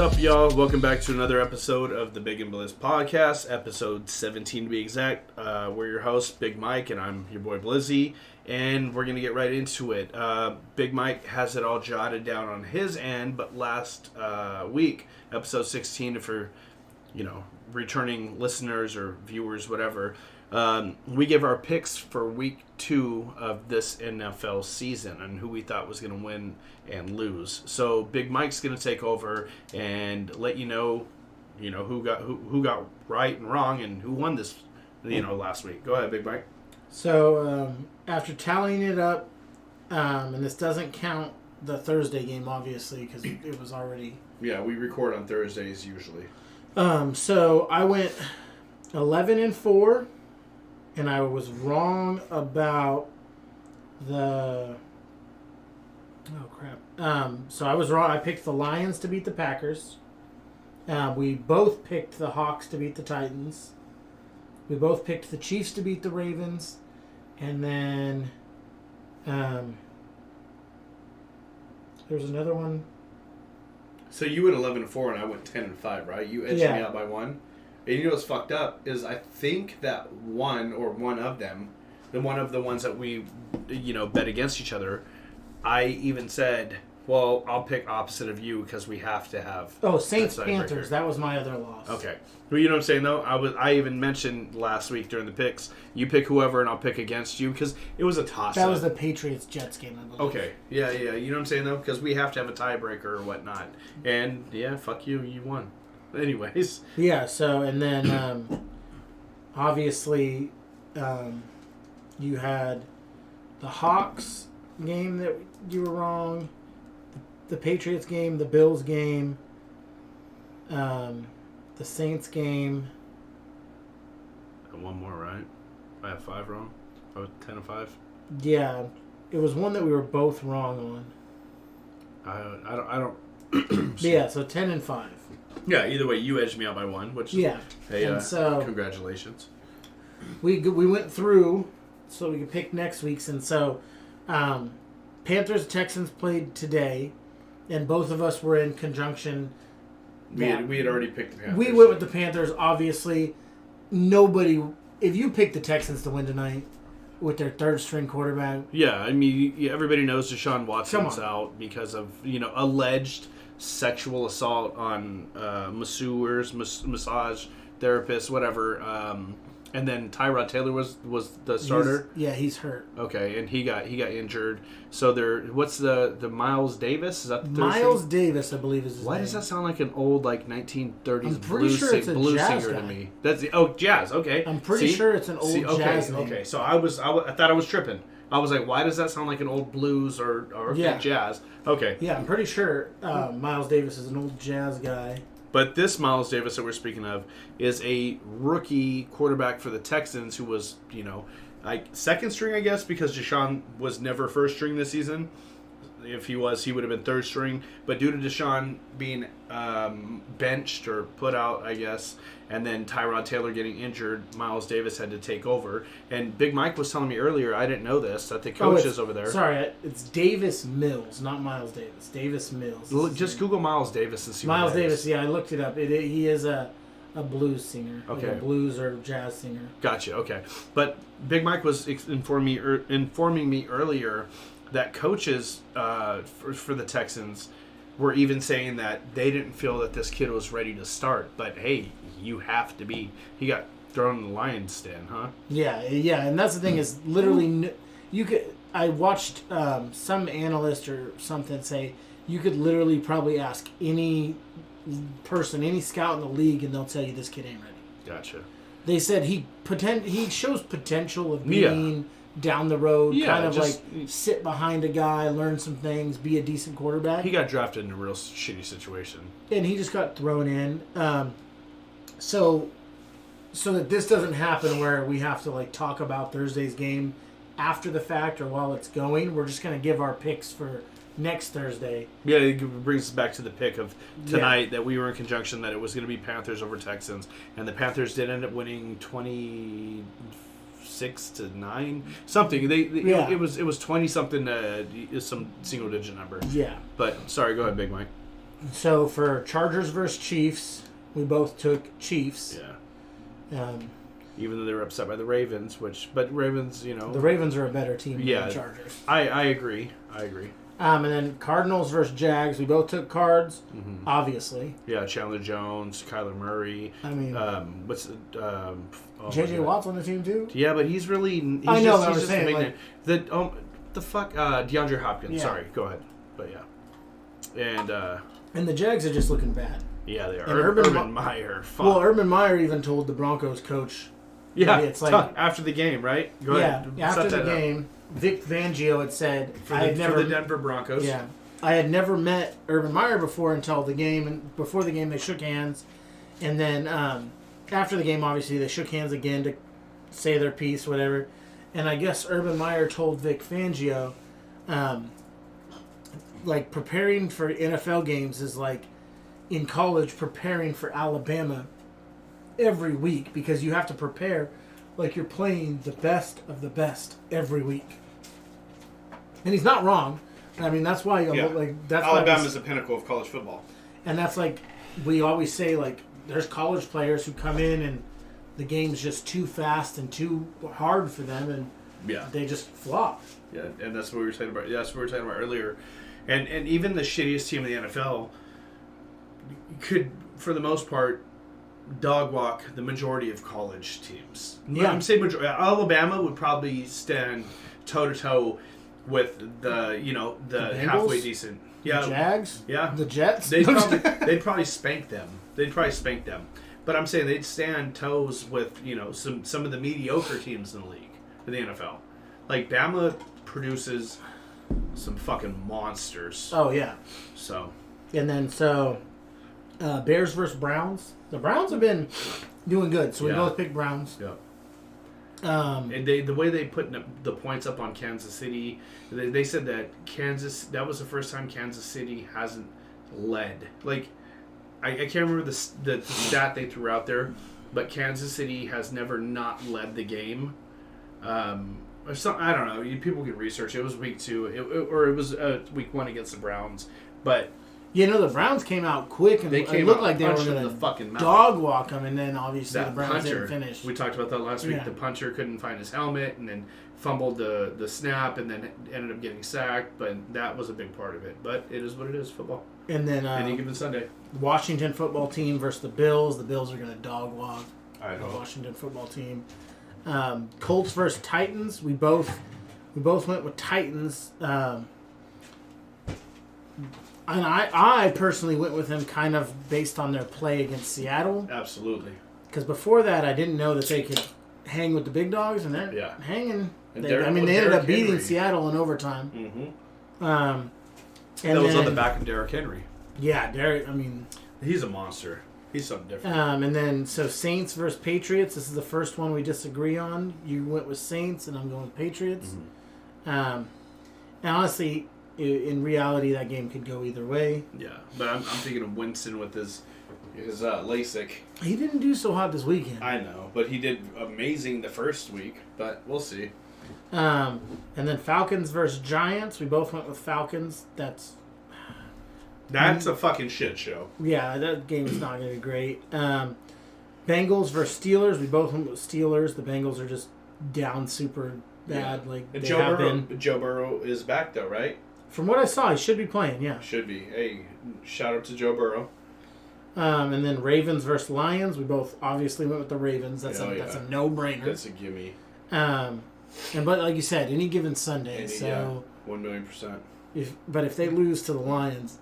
up, y'all? Welcome back to another episode of the Big and Bliss podcast, episode 17 to be exact. We're your hosts, Big Mike, and I'm your boy Blizzy, and we're going to get right into it. Big Mike has it all jotted down on his end, but last week, episode 16, for, returning listeners or viewers, whatever, we give our picks for week 2 of this NFL season and who we thought was going to win and lose. So Big Mike's going to take over and let you know who got right and wrong and who won this, last week. Go ahead, Big Mike. So after tallying it up, and this doesn't count the Thursday game, obviously, because it was already. Yeah, we record on Thursdays usually. So I went 11-4. And I was wrong about the... Oh, crap. So I was wrong. I picked the Lions to beat the Packers. We both picked the Hawks to beat the Titans. We both picked the Chiefs to beat the Ravens. And then... there was another one. So you went 11-4 and I went 10-5, right? You edged me out by one. And you know what's fucked up is I think that one of them, one of the ones that we, bet against each other, I even said, well, I'll pick opposite of you because we have to have. Oh, Saints-Panthers. That was my other loss. Okay. Well, you know what I'm saying, though? I even mentioned last week during the picks, you pick whoever and I'll pick against you because it was a toss-up. That was the Patriots-Jets game, I believe. Okay. Yeah. You know what I'm saying, though? Because we have to have a tiebreaker or whatnot. And, yeah, fuck you. You won. Anyways. Yeah, so, and then, obviously, you had the Hawks game that you were wrong, the Patriots game, the Bills game, the Saints game. And one more, right? I have 5 wrong? I was 10-5? Yeah, it was one that we were both wrong on. I don't. Yeah, so 10-5. Yeah, either way, you edged me out by one, which, hey, so congratulations. We went through so we could pick next week's, and so Panthers-Texans played today, and both of us were in conjunction. We had already picked the Panthers. We went with the Panthers, obviously. Nobody... If you picked the Texans to win tonight with their third-string quarterback... Yeah, I mean, everybody knows Deshaun Watson's out because of, alleged... sexual assault on masseurs, massage therapists, whatever. And then Tyrod Taylor was the starter. He's hurt. Okay, and he got injured. So what's the Miles Davis? Is that the third Miles Davis, I believe, is his Why name. does that sound like an old 1930s I'm pretty sure it's a blues jazz singer guy. to me? That's jazz. Okay, I'm pretty sure it's an old jazz name. Okay, so I thought I was tripping. I was like, why does that sound like an old blues or jazz? Okay. Yeah, I'm pretty sure Miles Davis is an old jazz guy. But this Miles Davis that we're speaking of is a rookie quarterback for the Texans who was, second string, I guess, because Deshaun was never first string this season. If he was, he would have been third string. But due to Deshaun being benched or put out, I guess, and then Tyrod Taylor getting injured, Miles Davis had to take over. And Big Mike was telling me earlier, I didn't know this, that the coach is over there. Sorry, it's Davis Mills, not Miles Davis. Davis Mills. Just Google Miles Davis and see Miles what Davis, yeah, I looked it up. He is a blues singer. Okay. Like a blues or jazz singer. Gotcha, okay. But Big Mike was informing me earlier that coaches for the Texans were even saying that they didn't feel that this kid was ready to start. But, hey, you have to be. He got thrown in the lion's den, huh? Yeah, and that's the thing is literally I watched some analyst or something say you could literally probably ask any person, any scout in the league, and they'll tell you this kid ain't ready. Gotcha. They said he shows potential of being down the road, kind of like sit behind a guy, learn some things, be a decent quarterback. He got drafted in a real shitty situation. And he just got thrown in. So that this doesn't happen where we have to talk about Thursday's game after the fact or while it's going, we're just going to give our picks for next Thursday. Yeah, it brings us back to the pick of tonight that we were in conjunction that it was going to be Panthers over Texans, and the Panthers did end up winning 26-9, something. It was 20 something, some single digit number. Yeah. But sorry, go ahead, Big Mike. So for Chargers versus Chiefs, we both took Chiefs. Yeah. Even though they were upset by the Ravens, but Ravens, the Ravens are a better team than the Chargers. I agree. And then Cardinals versus Jags, we both took Cards, obviously. Yeah, Chandler Jones, Kyler Murray. I mean, J.J. Watt's on the team too. Yeah, but he's really. I know. I was saying the fuck, DeAndre Hopkins. Yeah. Sorry, go ahead. But yeah, and the Jags are just looking bad. Yeah, they are. Urban Meyer. Fuck. Well, Urban Meyer even told the Broncos coach. Yeah, it's like after the game, right? Go ahead. After the game, Vic Fangio had said for the Denver Broncos. Yeah, I had never met Urban Meyer before until the game, and before the game they shook hands, and then after the game, obviously they shook hands again to say their piece, whatever. And I guess Urban Meyer told Vic Fangio, like preparing for NFL games is like in college preparing for Alabama every week, because you have to prepare like you're playing the best of the best every week. And he's not wrong. I mean, that's why that's Alabama's the pinnacle of college football. And that's like we always say, like there's college players who come in and the game's just too fast and too hard for them, and they just flop. Yeah, and that's what we were talking about. Yeah, that's what we were talking about earlier. And even the shittiest team in the NFL could, for the most part, dog walk the majority of college teams. Yeah. I'm saying Alabama would probably stand toe to toe with the halfway decent. Yeah, the Jags. Yeah, the Jets. They'd probably spank them. But I'm saying they'd stand toes with some of the mediocre teams in the league, in the NFL. Like Bama produces some fucking monsters. Oh yeah. So. And then Bears versus Browns. The Browns have been doing good, so we both picked Browns. Yeah. And the way they put the points up on Kansas City, they said that that was the first time Kansas City hasn't led. Like, I can't remember the stat they threw out there, but Kansas City has never not led the game. Or something, I don't know. People can research. It was week 2, it was week 1 against the Browns, but. The Browns came out quick, and it looked like they were going to dog walk them, and then obviously the Browns didn't finish. We talked about that last week. The punter couldn't find his helmet, and then fumbled the snap, and then ended up getting sacked, but that was a big part of it. But it is what it is, football. And then any given Sunday. Washington football team versus the Bills. The Bills are going to dog walk the Washington football team. Colts versus Titans. We both went with Titans. And I personally went with them kind of based on their play against Seattle. Absolutely. Because before that, I didn't know that they could hang with the big dogs, and they're hanging. They ended up beating Seattle in overtime. Mm-hmm. And that was on the back of Derrick Henry. Yeah, Derrick. I mean, he's a monster. He's something different. And then Saints versus Patriots. This is the first one we disagree on. You went with Saints, and I'm going with Patriots. Mm-hmm. And honestly, in reality, that game could go either way. Yeah, but I'm thinking of Winston with his LASIK. He didn't do so hot this weekend. I know, but he did amazing the first week. But we'll see. And then Falcons versus Giants. We both went with Falcons. That's a fucking shit show. Yeah, that game is not going to be great. Bengals versus Steelers. We both went with Steelers. The Bengals are just down super bad. Yeah. Like Joe Burrow is back though, right? From what I saw, he should be playing. Yeah, should be. Hey, shout out to Joe Burrow. And then Ravens versus Lions. We both obviously went with the Ravens. That's a no-brainer. That's a gimme. But like you said, any given Sunday. 1,000,000%. But if they lose to the Lions,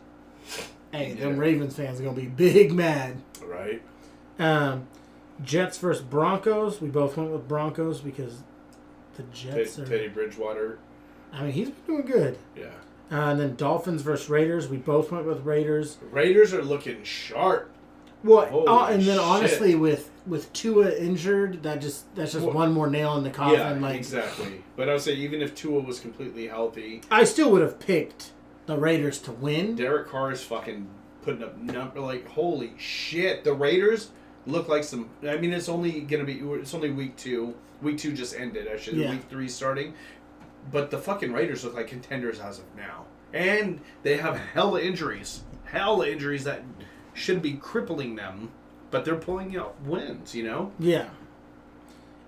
them Ravens fans are gonna be big mad. Right. Jets versus Broncos. We both went with Broncos because the Jets are Teddy Bridgewater. I mean, he's been doing good. Yeah. And then Dolphins versus Raiders. We both went with Raiders. Raiders are looking sharp. Well, and then honestly, with Tua injured, that's just one more nail in the coffin. Yeah, exactly. But I would say even if Tua was completely healthy, I still would have picked the Raiders to win. Derek Carr is fucking putting up number like holy shit. The Raiders look like some. I mean, it's only week 2. Week 2 just ended. Week 3 starting. But the fucking Raiders look like contenders as of now. And they have hella injuries. hell injuries that should be crippling them, but they're pulling out wins, Yeah.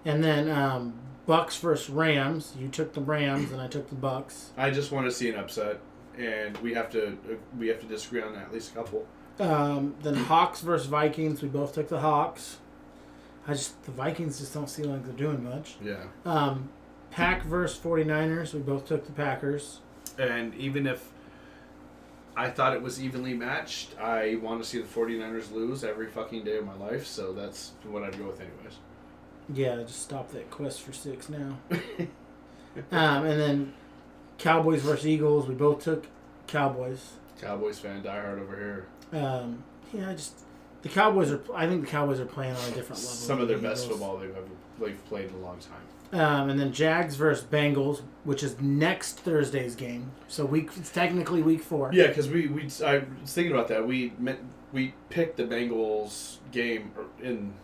And then Bucks versus Rams. You took the Rams, and I took the Bucks. I just want to see an upset, and we have to disagree on that, at least a couple. Then Hawks versus Vikings. We both took the Hawks. The Vikings just don't seem like they're doing much. Yeah. Pack versus 49ers. We both took the Packers. And even if I thought it was evenly matched, I want to see the 49ers lose every fucking day of my life, so that's what I'd go with anyways. Yeah, just stop that quest for 6 now. And then Cowboys versus Eagles. We both took Cowboys. Cowboys fan, diehard over here. The Cowboys are. I think the Cowboys are playing on a different level. Some of their best football they've played in a long time. And then Jags versus Bengals, which is next Thursday's game. So it's technically week 4. Yeah, because I was thinking about that. We picked the Bengals game in.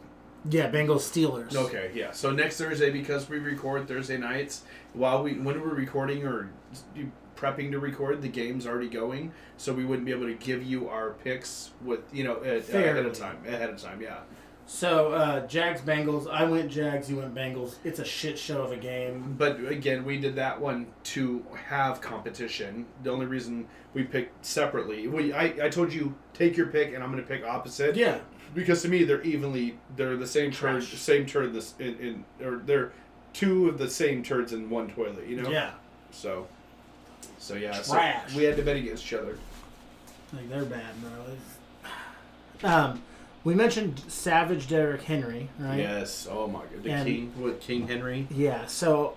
Yeah, Bengals Steelers. Okay, yeah. So next Thursday, because we record Thursday nights, when we're recording or prepping to record, the game's already going, so we wouldn't be able to give you our picks with ahead of time. Yeah. So Jags Bengals. I went Jags. You went Bengals. It's a shit show of a game. But again, we did that one to have competition. The only reason we picked separately, I told you take your pick, and I'm going to pick opposite. Yeah. Because to me, they're the same turd. Or they're two of the same turds in one toilet. Yeah. So yeah. Trash. So we had to bet against each other. Like they're bad, bro. We mentioned Savage Derrick Henry, right? Yes. Oh my god. King Henry. Yeah. So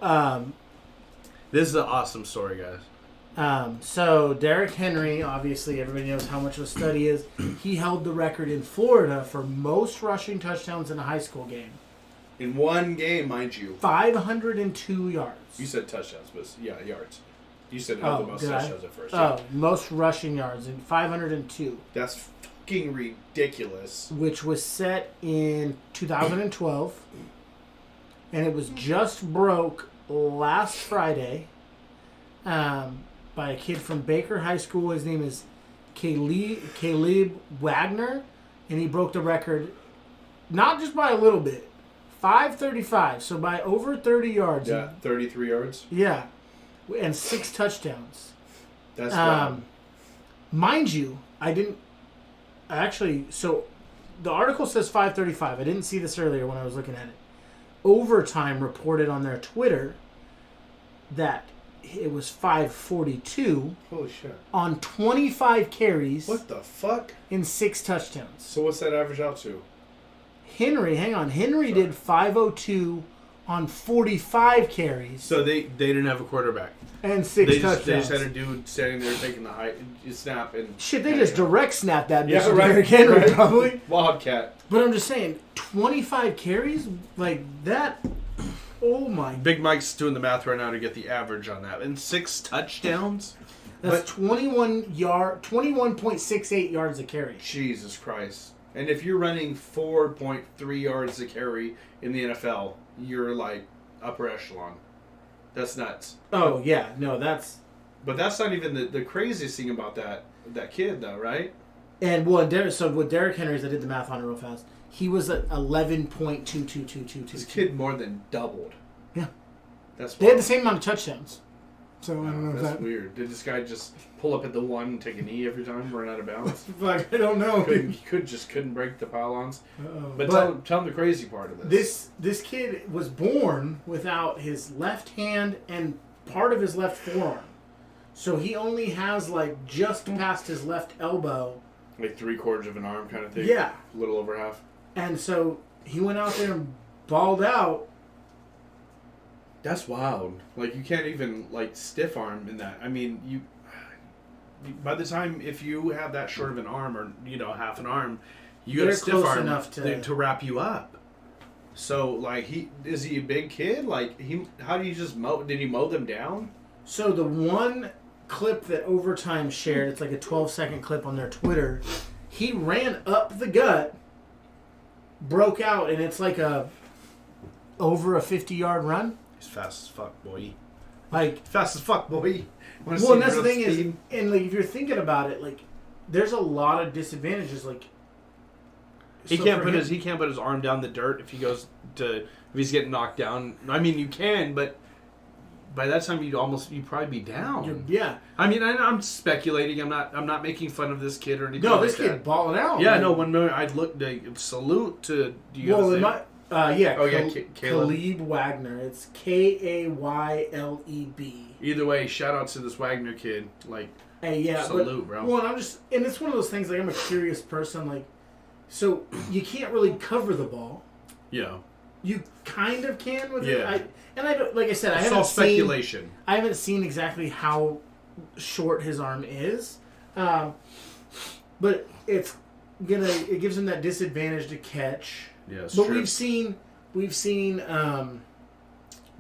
this is an awesome story, guys. So Derrick Henry, obviously everybody knows how much of a stud he is. He held the record in Florida for most rushing touchdowns in a high school game. In one game, mind you. 502 yards. You said touchdowns, but yeah, yards. You said the most touchdowns at first. Oh, most rushing yards in 502. That's fucking ridiculous. Which was set in 2012. And it was just broke last Friday. By a kid from Baker High School. His name is Caleb Wagner, and he broke the record not just by a little bit, 535, so by over 30 yards. Yeah, 33 yards. Yeah, and 6 touchdowns. That's wild. Mind you, so the article says 535. I didn't see this earlier when I was looking at it. Overtime reported on their Twitter that it was 542. Holy shit. On 25 carries. What the fuck? In 6 touchdowns. So what's that average out to? Henry did 502 on 45 carries. So they didn't have a quarterback. And 6 touchdowns. They just had a dude standing there taking the high snap. And shit, they just direct snapped that bitch. Yeah, right. Derrick Henry, probably. Wildcat. But I'm just saying, 25 carries? Like, that... Oh my! Big Mike's doing the math right now to get the average on that. And 6 touchdowns? That's 21.68 yards a carry. Jesus Christ. And if you're running 4.3 yards a carry in the NFL, you're like upper echelon. That's nuts. Oh, yeah. No, that's... But that's not even the craziest thing about that kid, though, right? And with Derrick Henry, I did the math on it real fast. He was at 11.22222. This kid more than doubled. Yeah. They had the same amount of touchdowns. So I don't know if that's weird. Did this guy just pull up at the 1 and take a knee every time, run out of bounds? Like, I don't know. He couldn't break the pylons. But tell him the crazy part of this. This kid was born without his left hand and part of his left forearm. So he only has like just past his left elbow. Like 3/4 of an arm kind of thing? Yeah. A little over half. And so he went out there and balled out. That's wild. Like, you can't even, like, stiff arm in that. I mean, by the time, if you have that short of an arm or, half an arm, you got a stiff arm enough to wrap you up. So, like, is he a big kid? Like, how do you just did he mow them down? So the one clip that Overtime shared, it's like a 12-second clip on their Twitter, he ran up the gut, broke out, and it's like over a 50-yard run. He's fast as fuck, boy. Like, fast as fuck, boy. Well, and that's the thing is, and like if you're thinking about it, like there's a lot of disadvantages. Like he can't put his arm down the dirt if if he's getting knocked down. I mean, you can, but by that time you'd probably be down. Yeah. I mean, I'm speculating. I'm not making fun of this kid or anything. No, this kid balling out. Yeah, no. One minute I'd look to salute to. Caleb Wagner. It's Kayleb. Either way, shout out to this Wagner kid. Like, hey, yeah, salute, bro. Well, and it's one of those things. Like, I'm a curious person. Like, so you can't really cover the ball. Yeah. You kind of can with it. I don't, like I said, I haven't speculation. I haven't seen exactly how short his arm is, but it gives him that disadvantage to catch. Yes, but true. we've seen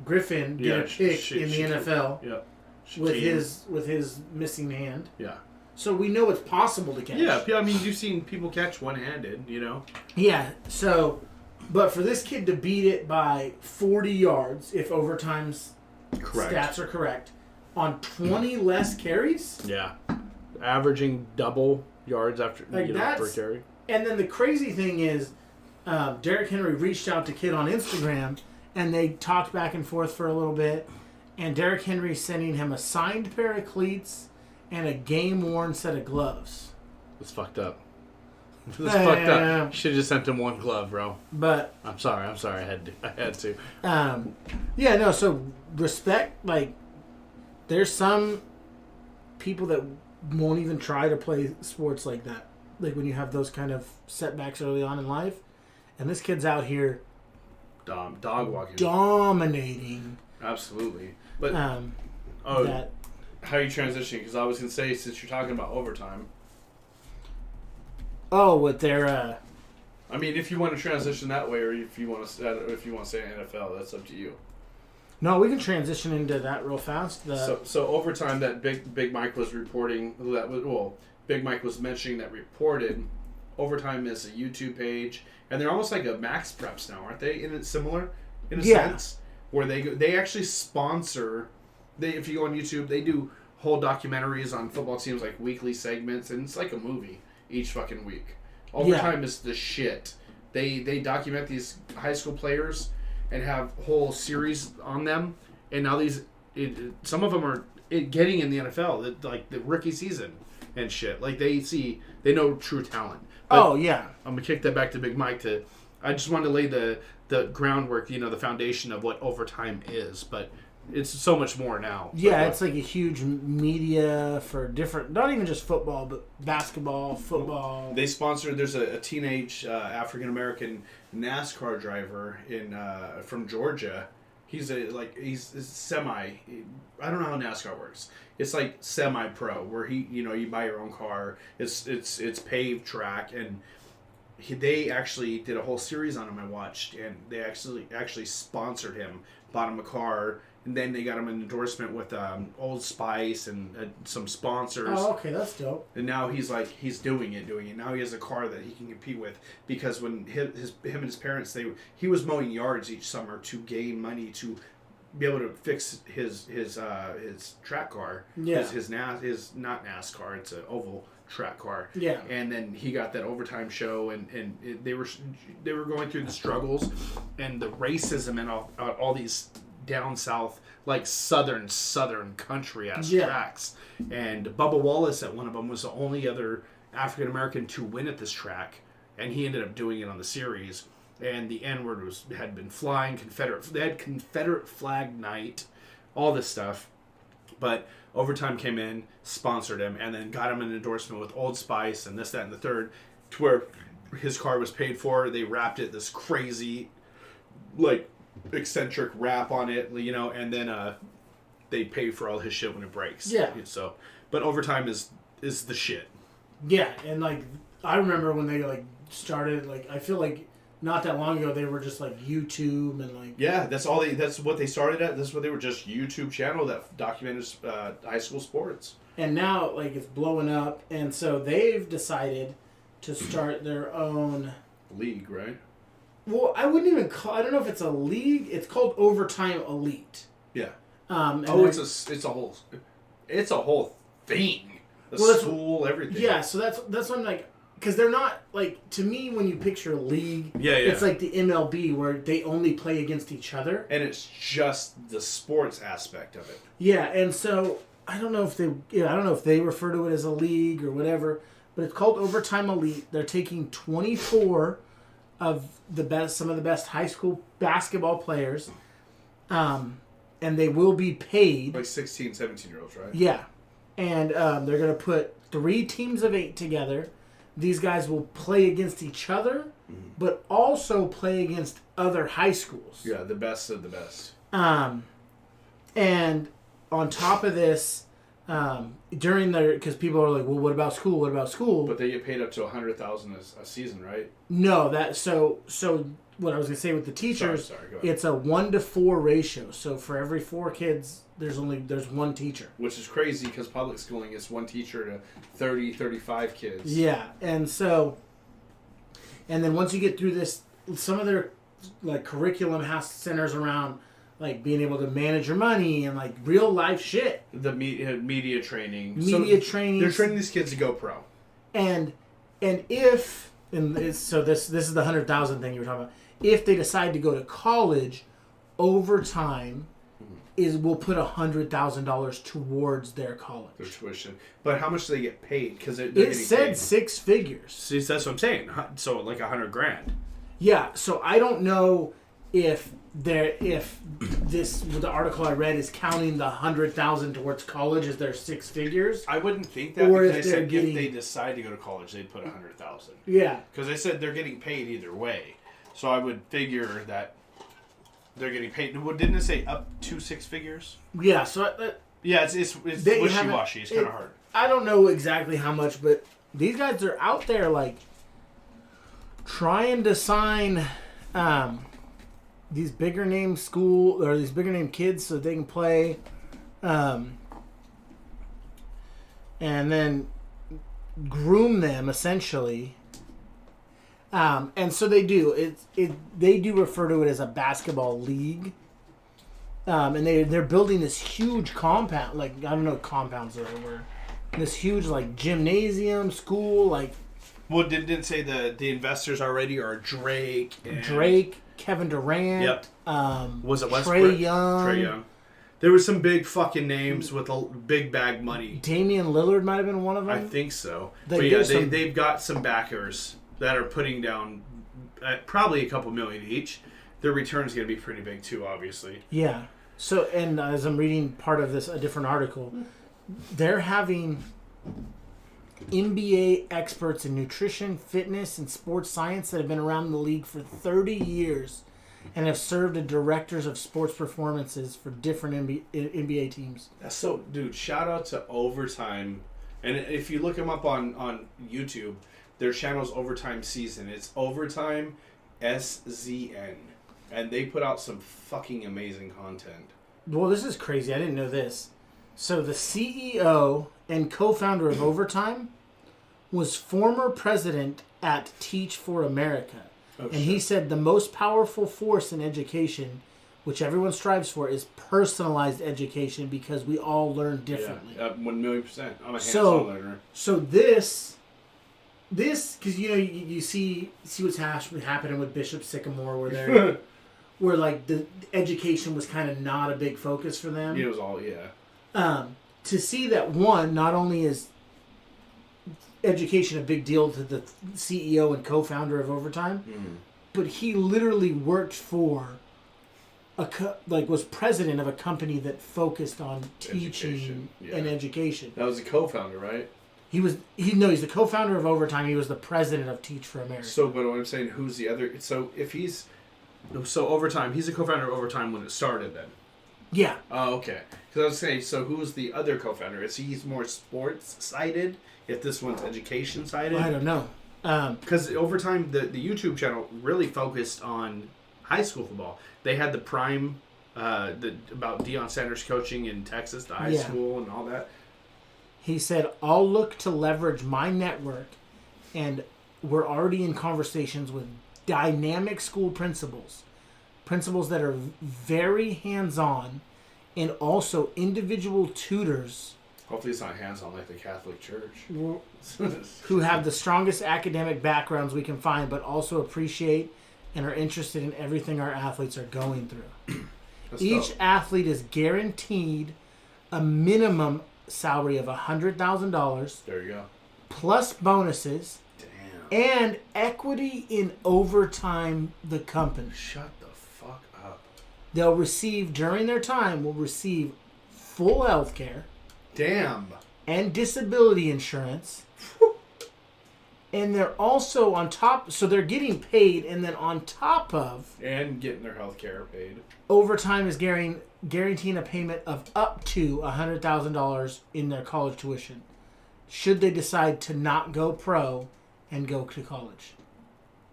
Griffin get a pick in the NFL. Yeah. With his missing hand. Yeah. So we know it's possible to catch. Yeah, I mean, you've seen people catch one-handed, you know? Yeah, so, but for this kid to beat it by 40 yards, if overtime's stats are correct, on 20 less carries? Yeah. Averaging double yards after per carry. And then the crazy thing is, Derrick Henry reached out to kid on Instagram, and they talked back and forth for a little bit, and Derrick Henry sending him a signed pair of cleats and a game-worn set of gloves. It's fucked up. It's fucked up. You should have just sent him one glove, bro. But I'm sorry. I had to. Yeah, no. So respect. Like, there's some people that won't even try to play sports like that. Like when you have those kind of setbacks early on in life, and this kid's out here, dog walking, dominating. Absolutely. But how are you transitioning? Because I was gonna say, since you're talking about overtime. Oh, with their. I mean, if you want to transition that way, or if you want to say NFL, that's up to you. No, we can transition into that real fast. So overtime, that Big Mike was reporting Big Mike was mentioning that reported overtime is a YouTube page, and they're almost like a Max Preps now, aren't they? Similar in a sense, where they actually sponsor. If you go on YouTube, they do whole documentaries on football teams, like weekly segments, and it's like a movie each fucking week. Overtime is the shit. They document these high school players and have whole series on them, and now some of them are getting in the NFL, like the rookie season and shit. Like they know true talent. But I'm gonna kick that back to Big Mike. I just wanted to lay the groundwork, the foundation of what overtime is, but it's so much more now. Yeah, it's like a huge media for different, not even just football, but basketball, football. They sponsored, there's a teenage African-American NASCAR driver from Georgia. He's semi, I don't know how NASCAR works. It's like semi-pro, where you buy your own car. It's paved track, and they actually did a whole series on him I watched, and they actually sponsored him, bought him a car. And then they got him an endorsement with Old Spice and some sponsors. Oh, okay, that's dope. And now he's doing it. Now he has a car that he can compete with, because when him and his parents, he was mowing yards each summer to gain money to be able to fix his track car. Yeah. His not NASCAR, it's an oval track car. Yeah. And then he got that overtime show, and they were going through the struggles and the racism and all these down south, like southern country ass tracks. And Bubba Wallace at one of them was the only other African American to win at this track, and he ended up doing it on the series. And the N-word had been flying. They had Confederate flag night, all this stuff. But overtime came in, sponsored him, and then got him an endorsement with Old Spice and this, that, and the third, to where his car was paid for. They wrapped it this crazy, like, eccentric wrap on it, and then they pay for all his shit when it breaks. Yeah. So, but overtime is the shit. Yeah, and I remember when they started, I feel like not that long ago they were just YouTube and that's what they started at. That's what they were, just YouTube channel that documented high school sports. And now it's blowing up, and so they've decided to start their own league, right? Well, I wouldn't even I don't know if it's a league. It's called Overtime Elite. Yeah. It's a whole thing. school, everything. Yeah, so that's what I'm like, because they're not like, to me, when you picture a league, it's like the MLB where they only play against each other, and it's just the sports aspect of it. Yeah, and so I don't know if they refer to it as a league or whatever, but it's called Overtime Elite. They're taking 24 of some of the best high school basketball players, and they will be paid. Like 16, 17-year-olds, right? Yeah. And they're going to put 3 teams of 8 together. These guys will play against each other, but also play against other high schools. Yeah, the best of the best. And on top of this, because people are like, well, what about school? What about school? But they get paid up to $100,000 a season, right? No, so what I was gonna say with the teachers, sorry, go ahead. It's a 1-to-4 ratio. So for every 4 kids, there's one teacher. Which is crazy because public schooling is 1 teacher to 30, 35 kids. Yeah, and then once you get through this, some of their like curriculum centers around like being able to manage your money and like real life shit. The media training. Training. They're training these kids to go pro. So this is the 100,000 thing you were talking about. If they decide to go to college, overtime will put $100,000 towards their college. Their tuition. But how much do they get paid? Because it said paid 6 figures. See, that's what I'm saying. So like $100,000. Yeah. So I don't know if the article I read is counting the 100,000 towards college as their 6 figures. I wouldn't think that, or because if they decide to go to college, they'd put 100,000. Yeah, because they said they're getting paid either way. So I would figure that they're getting paid. Well, didn't it say up to 6 figures? Yeah. So it's wishy-washy. It's kind of hard. I don't know exactly how much, but these guys are out there like trying to sign these bigger name these bigger name kids so they can play, and then groom them essentially. And so they do. They do refer to it as a basketball league. And they're building this huge compound. Like, I don't know, compounds are the word. This huge like gymnasium school. Like, well, didn't say the investors already are Drake, Kevin Durant. Yep. Was it Westbrook? Trey Young. Trey Young. There were some big fucking names with a big bag money. Damian Lillard might have been one of them. I think so. They've got some backers that are putting down probably a couple million each. Their return's going to be pretty big too, obviously. Yeah. So, and as I'm reading part of a different article, they're having NBA experts in nutrition, fitness, and sports science that have been around the league for 30 years and have served as directors of sports performances for different NBA teams. That's so, dude, shout out to Overtime. And if you look them up on YouTube, their channel's Overtime Season. It's Overtime SZN. And they put out some fucking amazing content. Well, this is crazy. I didn't know this. So the CEO and co-founder of Overtime was former president at Teach for America. And he said the most powerful force in education, which everyone strives for, is personalized education because we all learn differently. Yeah, 1,000,000%. I'm a hands-on learner. So this, because you see what's happening with Bishop Sycamore, where they're, where like the education was kind of not a big focus for them. It was all To see that, one, not only is education a big deal to the CEO and co-founder of Overtime, but he literally worked for was president of a company that focused on teaching and education. That was the co-founder, right? He's the co-founder of Overtime. He was the president of Teach for America. So, but what I'm saying, who's the other? So Overtime, he's a co-founder of Overtime when it started then. Yeah. Oh, okay. Because I was saying, so who's the other co-founder? Is he's more sports-sided, if this one's education-sided? I don't know. Because Overtime, the YouTube channel really focused on high school football. They had the Prime, about Deion Sanders coaching in Texas, the high school and all that. He said, I'll look to leverage my network, and we're already in conversations with dynamic school principals that are very hands-on, and also individual tutors Hopefully it's not hands-on like the Catholic Church. who have the strongest academic backgrounds we can find, but also appreciate and are interested in everything our athletes are going through. Each athlete is guaranteed a minimum salary of $100,000. There you go. Plus bonuses. Damn. And equity in overtime the company. Shut the fuck up. They'll receive, during their time, will receive full health care. Damn. And disability insurance. And they're also on top, so they're getting paid, and then on top of... And getting their health care paid. Overtime is guaranteeing a payment of up to $100,000 in their college tuition, should they decide to not go pro and go to college.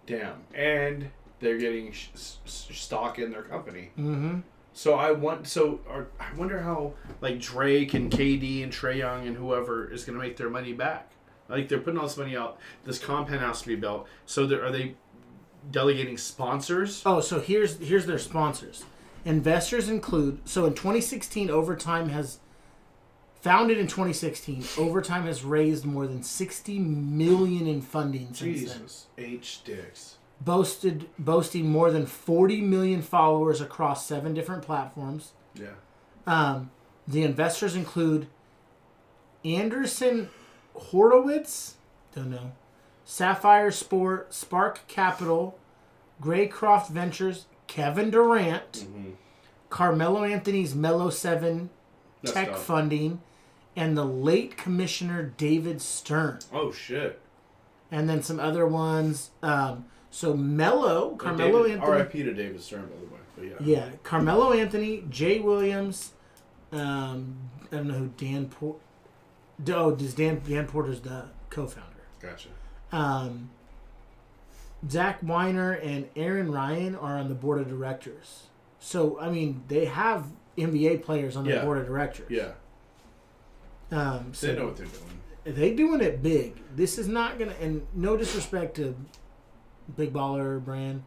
Damn. And they're getting stock in their company. Mm-hmm. So I wonder how like Drake and KD and Trae Young and whoever is going to make their money back. Like they're putting all this money out. This compound has to be built. So are they delegating sponsors? Oh, so here's their sponsors. Investors include, so in 2016, Overtime has, founded in 2016, Overtime has raised more than $60 million in funding since then. Jesus H. Dicks. Boasting more than 40 million followers across 7 different platforms. Yeah. The investors include Anderson Horowitz, don't know, Sapphire Sport, Spark Capital, Graycroft Ventures, Kevin Durant, Carmelo Anthony's Melo 7 Tech Funding, and the late Commissioner David Stern. Oh, shit. And then some other ones. So Carmelo Anthony. R.I.P. to David Stern, by the way. But yeah, Carmelo Anthony, Jay Williams, I don't know who Dan Porter. Oh, Dan Porter's the co-founder. Gotcha. Zach Weiner and Aaron Ryan are on the board of directors. So, I mean, they have NBA players on the board of directors. Yeah. So they know what they're doing. They're doing it big. This is not going to, and no disrespect to Big Baller brand,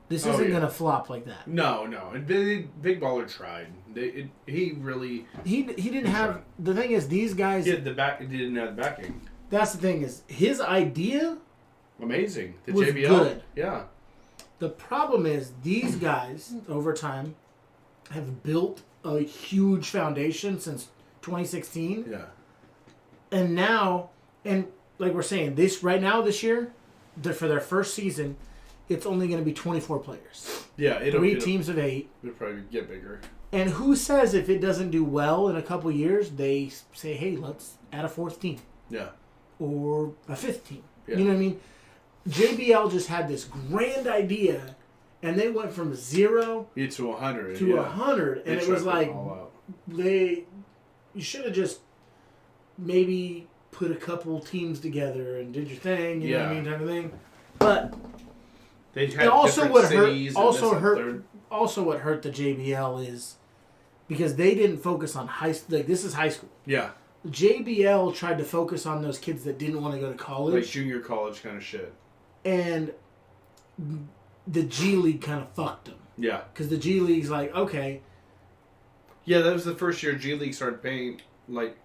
this isn't going to flop like that. No. Big Baller tried. He didn't have, the thing is, these guys. He didn't have the backing. That's the thing is, his idea. Amazing. The was JBL. Good. Yeah. The problem is these guys, over time, have built a huge foundation since 2016. Yeah. And now, and like we're saying, this year, for their first season, it's only going to be 24 players. Yeah. 3 teams of 8. It'll probably get bigger. And who says if it doesn't do well in a couple years, they say, hey, let's add a 4th team. Yeah. Or a 5th team. Yeah. You know what I mean? JBL just had this grand idea, and they went from 0 to 100. To 100, and it was like you should have just maybe put a couple teams together and did your thing, you know what I mean, type of thing. But it also what hurt the JBL is because they didn't focus on high school. Like this is high school. Yeah. JBL tried to focus on those kids that didn't want to go to college, like junior college kind of shit. And the G League kind of fucked them. Yeah. Because the G League's like, okay. Yeah, that was the first year G League started paying, like...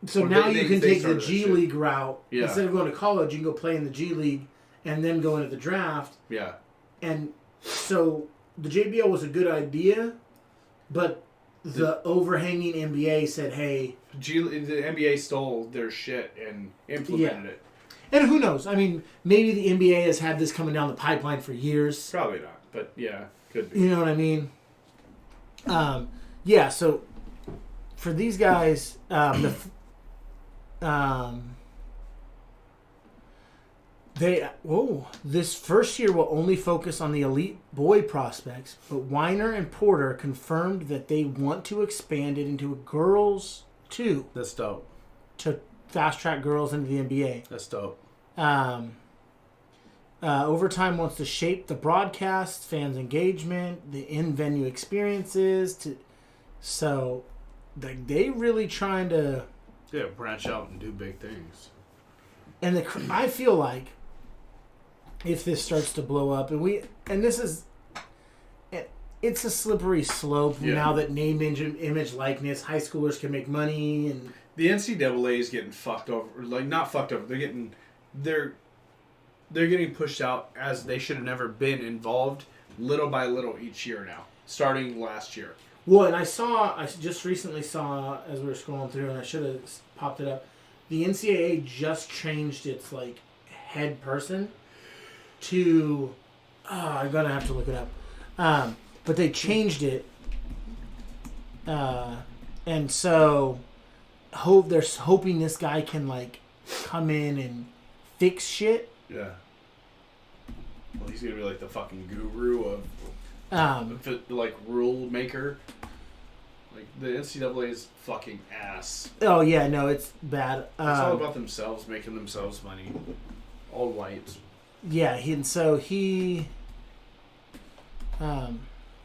So now you can take the G League route. Yeah. Instead of going to college, you can go play in the G League and then go into the draft. Yeah. And so the JBL was a good idea, but the overhanging NBA said, hey... the NBA stole their shit and implemented it. And who knows? I mean, maybe the NBA has had this coming down the pipeline for years. Probably not, but yeah, could be. You know what I mean? Yeah, so for these guys, this first year will only focus on the elite boy prospects, but Weiner and Porter confirmed that they want to expand it into girls too. That's dope. To fast track girls into the NBA. That's dope. Overtime wants to shape the broadcast, fans' engagement, the in-venue experiences. So they really trying to branch out and do big things. And I feel like if this starts to blow up, it's a slippery slope now that name, image, likeness, high schoolers can make money and The NCAA is getting fucked over. Like, not fucked over. They're getting pushed out as they should have never been involved little by little each year now, starting last year. Well, and I just recently saw, as we were scrolling through, and I should have popped it up, the NCAA just changed its, like, head person to, I'm going to have to look it up. But they changed it, and so they're hoping this guy can, like, come in and fix shit. Yeah. Well, he's gonna be like the fucking guru of, like, rule maker. Like, the NCAA is fucking ass. Oh yeah, no, it's bad. It's all about themselves, making themselves money. All white. Yeah, I'll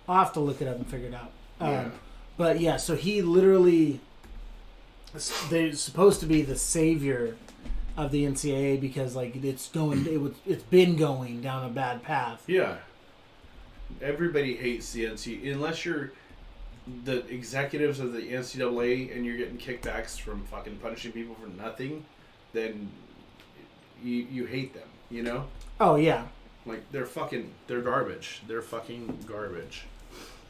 have to look it up and figure it out. Yeah. But yeah, so he literally, they're supposed to be the savior of the NCAA because, like, it's been going down a bad path. Yeah. Everybody hates the NCAA unless you're the executives of the NCAA and you're getting kickbacks from fucking punishing people for nothing. Then you hate them. You know? Oh yeah. Like, they're garbage. They're fucking garbage.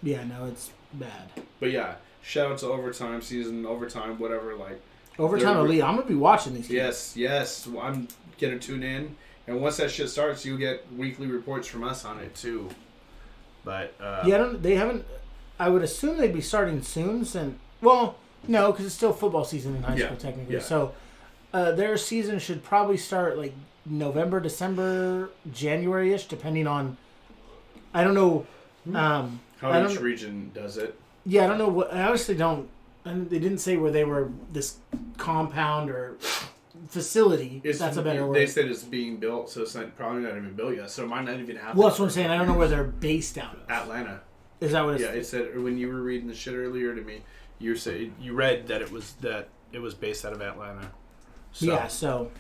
Yeah, no, it's bad. But yeah, shout out to overtime season, overtime, whatever. Like, overtime elite. I'm gonna be watching these games. Yes. I'm gonna tune in, and once that shit starts, you'll get weekly reports from us on it too. But they haven't. I would assume they'd be starting soon. No, because it's still football season in high school technically. Yeah. So their season should probably start like November, December, January-ish, depending on. I don't know. How each region does it. Yeah, I don't know what. I honestly don't. And they didn't say where they were. This compound or facility. That's a better word. They said it's being built, so it's probably not even built yet. So it might not even happen. Well, that's what I'm saying. I don't know where they're based out of. Atlanta. Is that what it's? Yeah, it said when you were reading the shit earlier to me, you read that it was based out of Atlanta. So, yeah. So.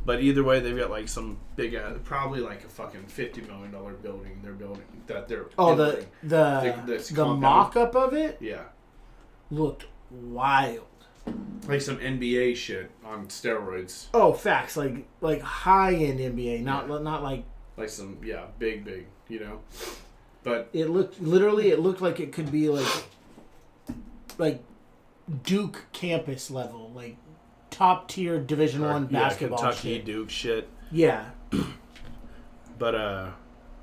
But either way, they've got like some big, probably like a fucking $50 million building they're building that they're. Oh, the mock-up of it. Yeah. Looked wild. Like some NBA shit on steroids. Oh, facts. Like high-end NBA, not like. Like some big, you know. But it looked like it could be like Duke campus level, like top tier Division I basketball. Kentucky, shit. Duke shit. Yeah. But are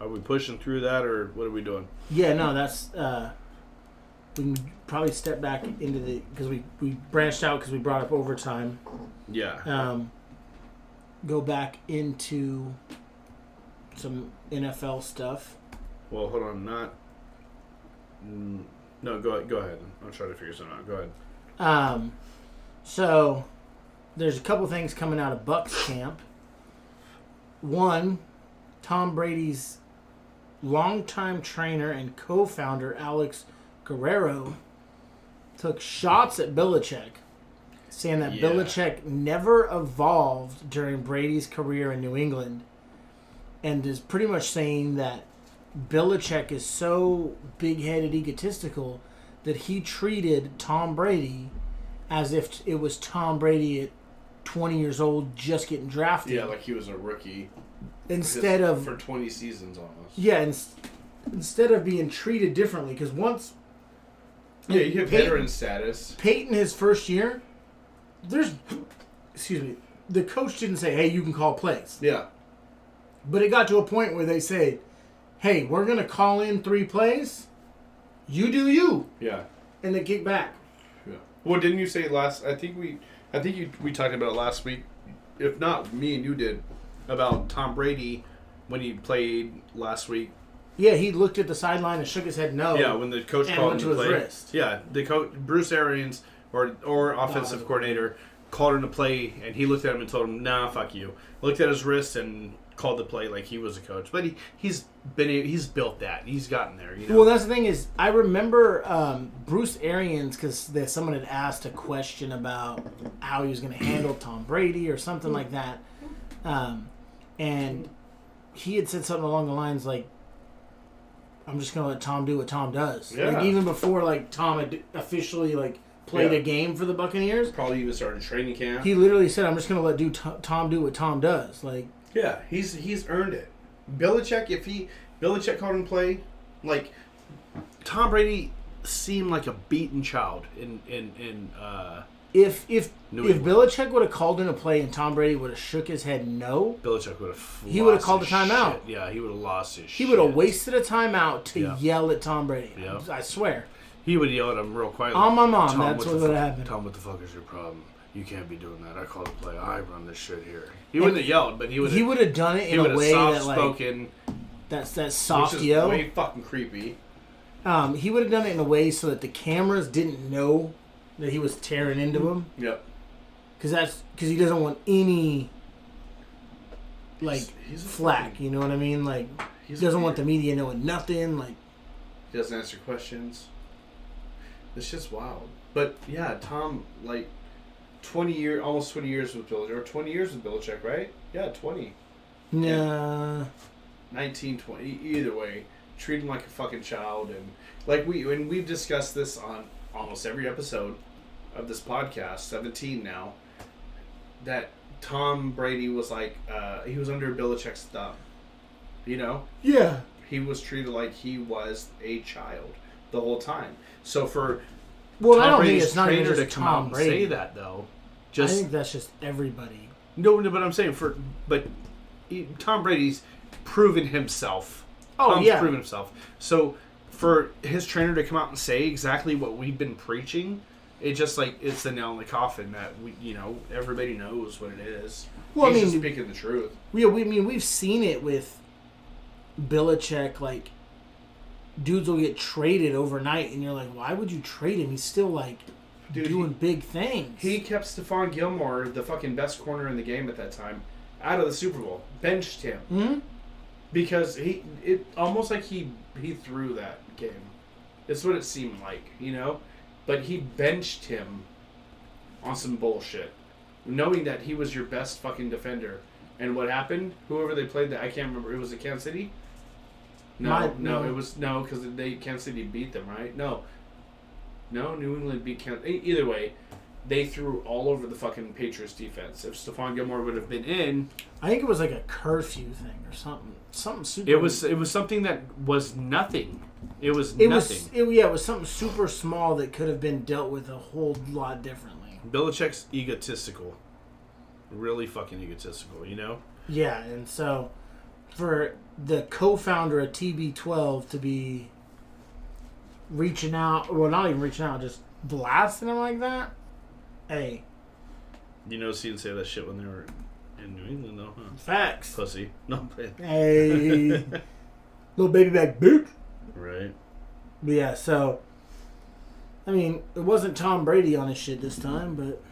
we pushing through that or what are we doing? Yeah, no, that's we can probably step back into because we branched out because we brought up overtime. Yeah. Go back into some NFL stuff. Well, hold on, no, go ahead. I'm trying to figure something out. Go ahead. So there's a couple things coming out of Bucs camp. One, Tom Brady's longtime trainer and co-founder Alex Guerrero took shots at Belichick, saying that Belichick never evolved during Brady's career in New England, and is pretty much saying that Belichick is so big-headed, egotistical, that he treated Tom Brady as if it was Tom Brady at 20 years old just getting drafted. Yeah, like he was a rookie. Instead of... For 20 seasons almost. Yeah, instead of being treated differently. Because once... Yeah, you get veteran status. Peyton, his first year, excuse me, the coach didn't say, hey, you can call plays. Yeah. But it got to a point where they say, hey, we're going to call in 3 plays. You do you. Yeah. And they kick back. Yeah. Well, didn't you say I think we talked about it last week. If not, me and you did about Tom Brady when he played last week. Yeah, he looked at the sideline and shook his head no. Yeah, when the coach called him to play. His wrist. Yeah, the coach Bruce Arians or offensive coordinator called him to play, and he looked at him and told him, "Nah, fuck you." Looked at his wrist and called the play like he was a coach. But he's built that. He's gotten there. You know? Well, that's the thing is, I remember Bruce Arians, because someone had asked a question about how he was going to handle Tom Brady or something like that, and he had said something along the lines like, "I'm just going to let Tom do what Tom does." Yeah. Like, even before Tom had officially played a game for the Buccaneers. Probably even started training camp. He literally said, "I'm just going to let Tom do what Tom does." Like, yeah, he's earned it. Belichick called him play, like Tom Brady seemed like a beaten child in If New England. Belichick would have called in a play and Tom Brady would have shook his head no, Belichick would have he would have called a timeout. Shit. Yeah, he would have lost his He shit. would have wasted a timeout to yell at Tom Brady. Yeah. I swear. He would yell at him real quietly. On my mom, Tom, that's what would have happened. Tom, what the fuck is your problem? You can't be doing that. I call the play. I run this shit here. He wouldn't have yelled, but he would have done it in a way that like spoken. That's soft which is yo. way fucking creepy. He would have done it in a way so that the cameras didn't know that he was tearing into him. Yep. Because he doesn't want any he's flack. fucking, you know what I mean? Like he doesn't want the media knowing nothing. Like he doesn't answer questions. It's just wild. But yeah, Tom, like 20 years, almost 20 years with Belichick, or 20 years with Belichick, right? Yeah, 20. Nah. 19, 20, either way, treat him like a fucking child, and like we've discussed this on almost every episode of this podcast, 17 now, that Tom Brady was like, he was under Belichick's thumb, you know? Yeah. He was treated like he was a child the whole time. So for Tom I don't Brady's think it's not trainer even to come Tom out and Brady. say that though. I think that's just everybody. No, but I'm saying Tom Brady's proven himself. Tom's proven himself. So for his trainer to come out and say exactly what we've been preaching, it just like it's the nail in the coffin that everybody knows what it is. Well, He's just speaking the truth. We've seen it with Belichick. Like dudes will get traded overnight, and you're like, why would you trade him? He's still like doing big things. He kept Stephon Gilmore, the fucking best corner in the game at that time, out of the Super Bowl. Benched him. Mm-hmm. Because it almost like he threw that game. It's what it seemed like, But he benched him on some bullshit, knowing that he was your best fucking defender. And what happened? Whoever they played that, I can't remember. It was it Kansas City? No, it was because Kansas City beat them, right? No, New England beat Kansas. Either way, they threw all over the fucking Patriots defense. If Stephon Gilmore would have been in, I think it was like a curfew thing or something. Something super. It was something that was nothing. It was nothing. It was something super small that could have been dealt with a whole lot differently. Belichick's egotistical. Really fucking egotistical, Yeah, and so for the co-founder of TB12 to be reaching out, well, not even reaching out, just blasting him like that, hey. He didn't say that shit when they were in New England, though, huh? Facts. Pussy. No, hey. Little baby back boot. Right. But yeah, so, I mean, it wasn't Tom Brady on his shit this time, but...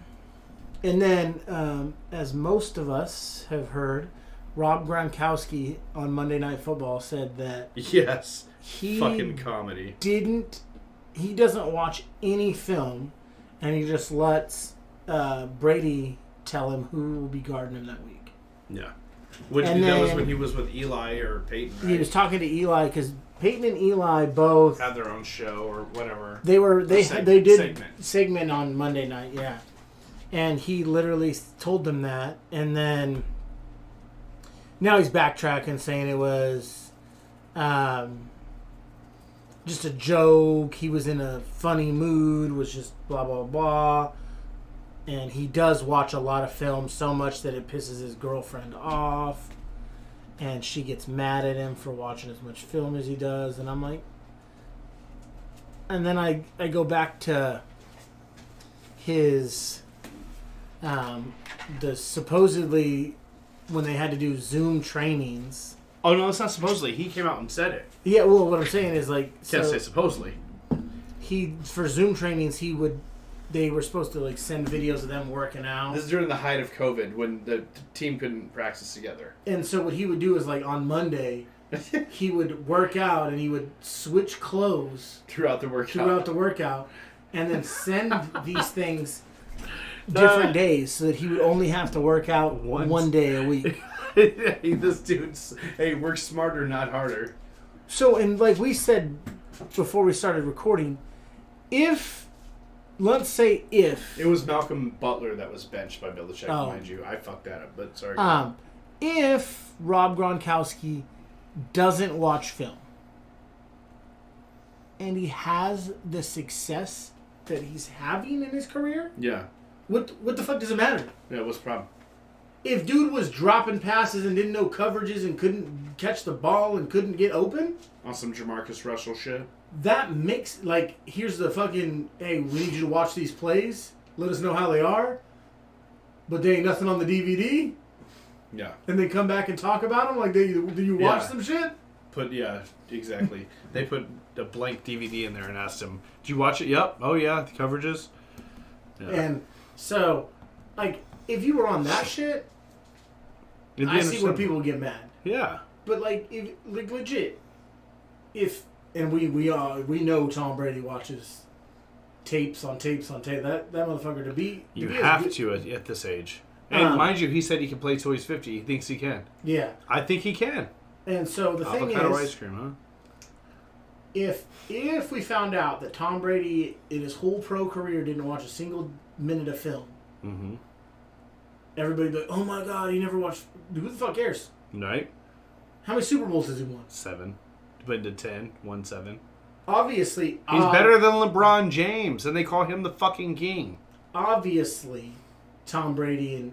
And then, as most of us have heard, Rob Gronkowski on Monday Night Football said that... Yes. He fucking comedy. He doesn't watch any film, and he just lets Brady tell him who will be guarding him that week. Yeah. That was when he was with Eli or Peyton, right? He was talking to Eli because Peyton and Eli both had their own show or whatever. They did segment on Monday night, yeah. And he literally told them that, and then now he's backtracking, saying it was just a joke. He was in a funny mood, was just blah blah blah. And he does watch a lot of film, so much that it pisses his girlfriend off, and she gets mad at him for watching as much film as he does. And I'm like, and then I go back to his the supposedly when they had to do Zoom trainings. Oh no, it's not supposedly. He came out and said it. Yeah, well, what I'm saying is like Can't say supposedly. For Zoom trainings they were supposed to like send videos of them working out. This is during the height of COVID when the team couldn't practice together. And so what he would do is like on Monday, he would work out and he would switch clothes throughout the workout, and then send these things different days so that he would only have to work out one day a week. This dude's work smarter, not harder. So, and like we said before we started recording, if let's say if It was Malcolm Butler that was benched by Belichick, Oh. mind you. I fucked that up, but sorry. if Rob Gronkowski doesn't watch film and he has the success that he's having in his career, yeah. what the fuck does it matter? Yeah, what's the problem? If dude was dropping passes and didn't know coverages and couldn't catch the ball and couldn't get open, On some Jamarcus Russell shit? that makes, like, here's the fucking, hey, we need you to watch these plays. Let us know how they are. But there ain't nothing on the DVD. Yeah. And they come back and talk about them? Like, do you watch Yeah. some shit? Yeah, exactly. They put a blank DVD in there and asked him, "Did you watch it?" Yep. Oh, yeah, the coverages. Yeah. And so, like, if you were on that shit, It'd be I see where understandable. people get mad. Yeah. But, like, legit, and we know Tom Brady watches tapes on tapes on tape. That motherfucker to be You as have good- to at this age. And mind you, he said he can play till he's 50. He thinks he can. Yeah. I think he can. And so the thing Avocado is, ice cream, huh? if we found out that Tom Brady in his whole pro career didn't watch a single minute of film, Mm-hmm. everybody'd be like, "Oh my God, he never watched." Who the fuck cares? Right? How many Super Bowls has he won? 7. Went to 10. 7. Obviously, He's better than LeBron James, and they call him the fucking king. Obviously, Tom Brady and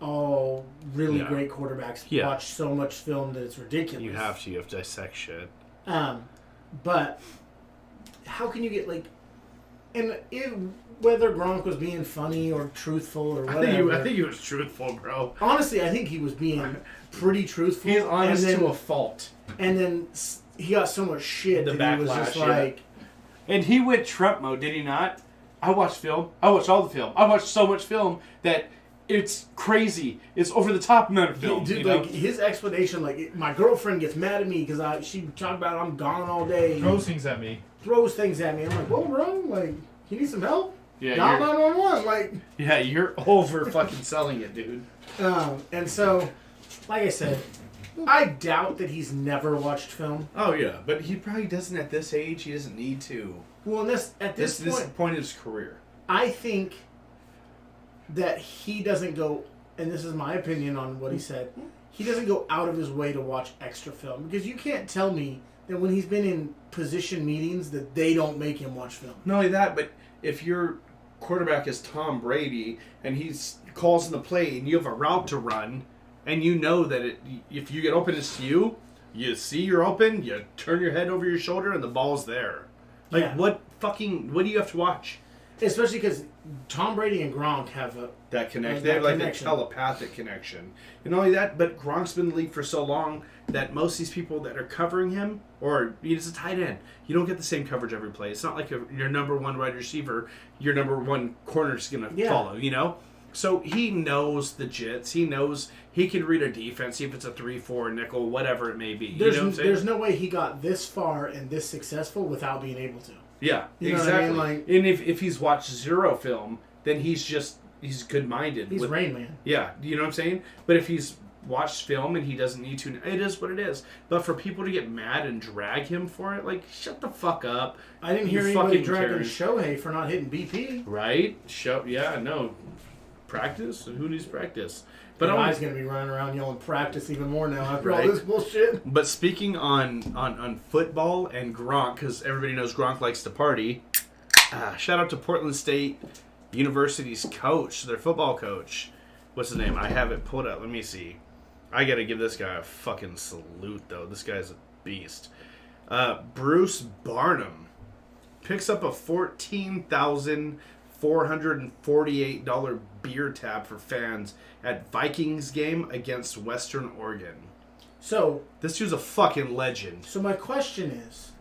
all really great quarterbacks watch so much film that it's ridiculous. You have to dissect shit. But how can you get whether Gronk was being funny or truthful or whatever? I think he was truthful, bro. Honestly, I think he was being pretty truthful. He's honest and then, to a fault. And then he got so much shit The that he was just backlash, like... And he went Trump mode, did he not? I watched film. I watched all the film. I watched so much film that it's crazy. It's over the top amount of film. Dude, like, his explanation, like, my girlfriend gets mad at me because she talked about I'm gone all day. Throws things at me. Throws things at me. I'm like, whoa, bro, like, you need some help? Yeah, Dial 911, like... Yeah, you're over fucking selling it, dude. And so, like I said, I doubt that he's never watched film. Oh, yeah, but he probably doesn't at this age. He doesn't need to. Well, at this point... This point in his career. I think that he doesn't go, and this is my opinion on what he said, he doesn't go out of his way to watch extra film. Because you can't tell me that when he's been in position meetings that they don't make him watch film. Not only that, but if your quarterback is Tom Brady and he calls in the play and you have a route to run and you know that if you get open, it's you see you're open, you turn your head over your shoulder and the ball's there. Like, what do you have to watch? Especially because Tom Brady and Gronk have that connection. They have like a telepathic connection. And not only that, but Gronk's been in the league for so long that most of these people that are covering him, or he's a tight end, you don't get the same coverage every play. It's not like your number one wide receiver, your number one corner is going to follow, you know? So he knows the jits. He knows he can read a defense, see if it's a 3-4 nickel, whatever it may be. There's no way he got this far and this successful without being able to. Yeah, you know exactly. What I mean? Like, and if he's watched zero film, then he's good-minded. He's Rain Man. Yeah, you know what I'm saying? But if he's watched film and he doesn't need to, it is what it is. But for people to get mad and drag him for it, like, shut the fuck up. I didn't hear anybody dragging Shohei for not hitting BP. Right? Practice? Who needs practice? But I'm going to be running around yelling practice even more now after all this bullshit. But speaking on football and Gronk, because everybody knows Gronk likes to party, shout out to Portland State University's coach, their football coach. What's his name? I have it pulled up. Let me see. I got to give this guy a fucking salute, though. This guy's a beast. Bruce Barnum picks up a $14,448 beer tab for fans at Vikings game against Western Oregon. So this dude's a fucking legend. So my question is,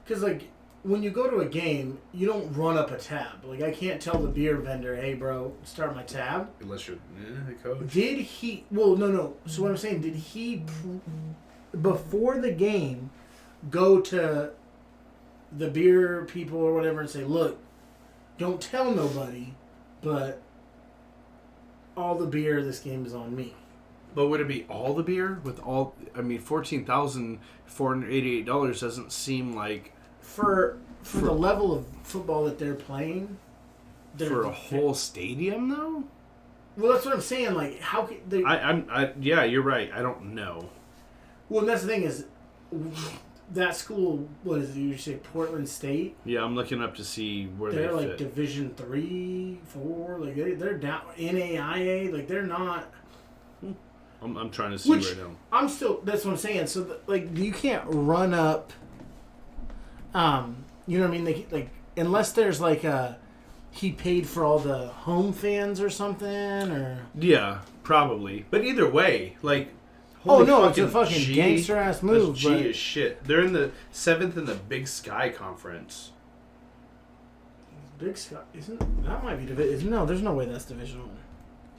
because like when you go to a game, you don't run up a tab. Like I can't tell the beer vendor, "Hey, bro, start my tab." Unless you're the coach. Did he? Well, no. So what I'm saying, did he before the game go to the beer people or whatever and say, "Look, don't tell nobody, but all the beer this game is on me." But would it be all the beer with all? I mean, $14,488 doesn't seem like for the level of football that they're playing. For a whole stadium, though? Well, that's what I'm saying. Like, how can they... Yeah, you're right. I don't know. Well, and that's the thing is, that school, what is it, you say Portland State? Yeah, I'm looking up to see where they're they like fit. Division 3, 4, like they're down, NAIA, like they're not... I'm trying to see right now. I'm still, that's what I'm saying. So, like, you can't run up, you know what I mean? Like, unless there's like he paid for all the home fans or something, or... Yeah, probably. But either way, like... Oh, no, it's a fucking gangster-ass move. G is shit. They're in the 7th in the Big Sky Conference. Big Sky? That might be Division... No, there's no way that's Division 1.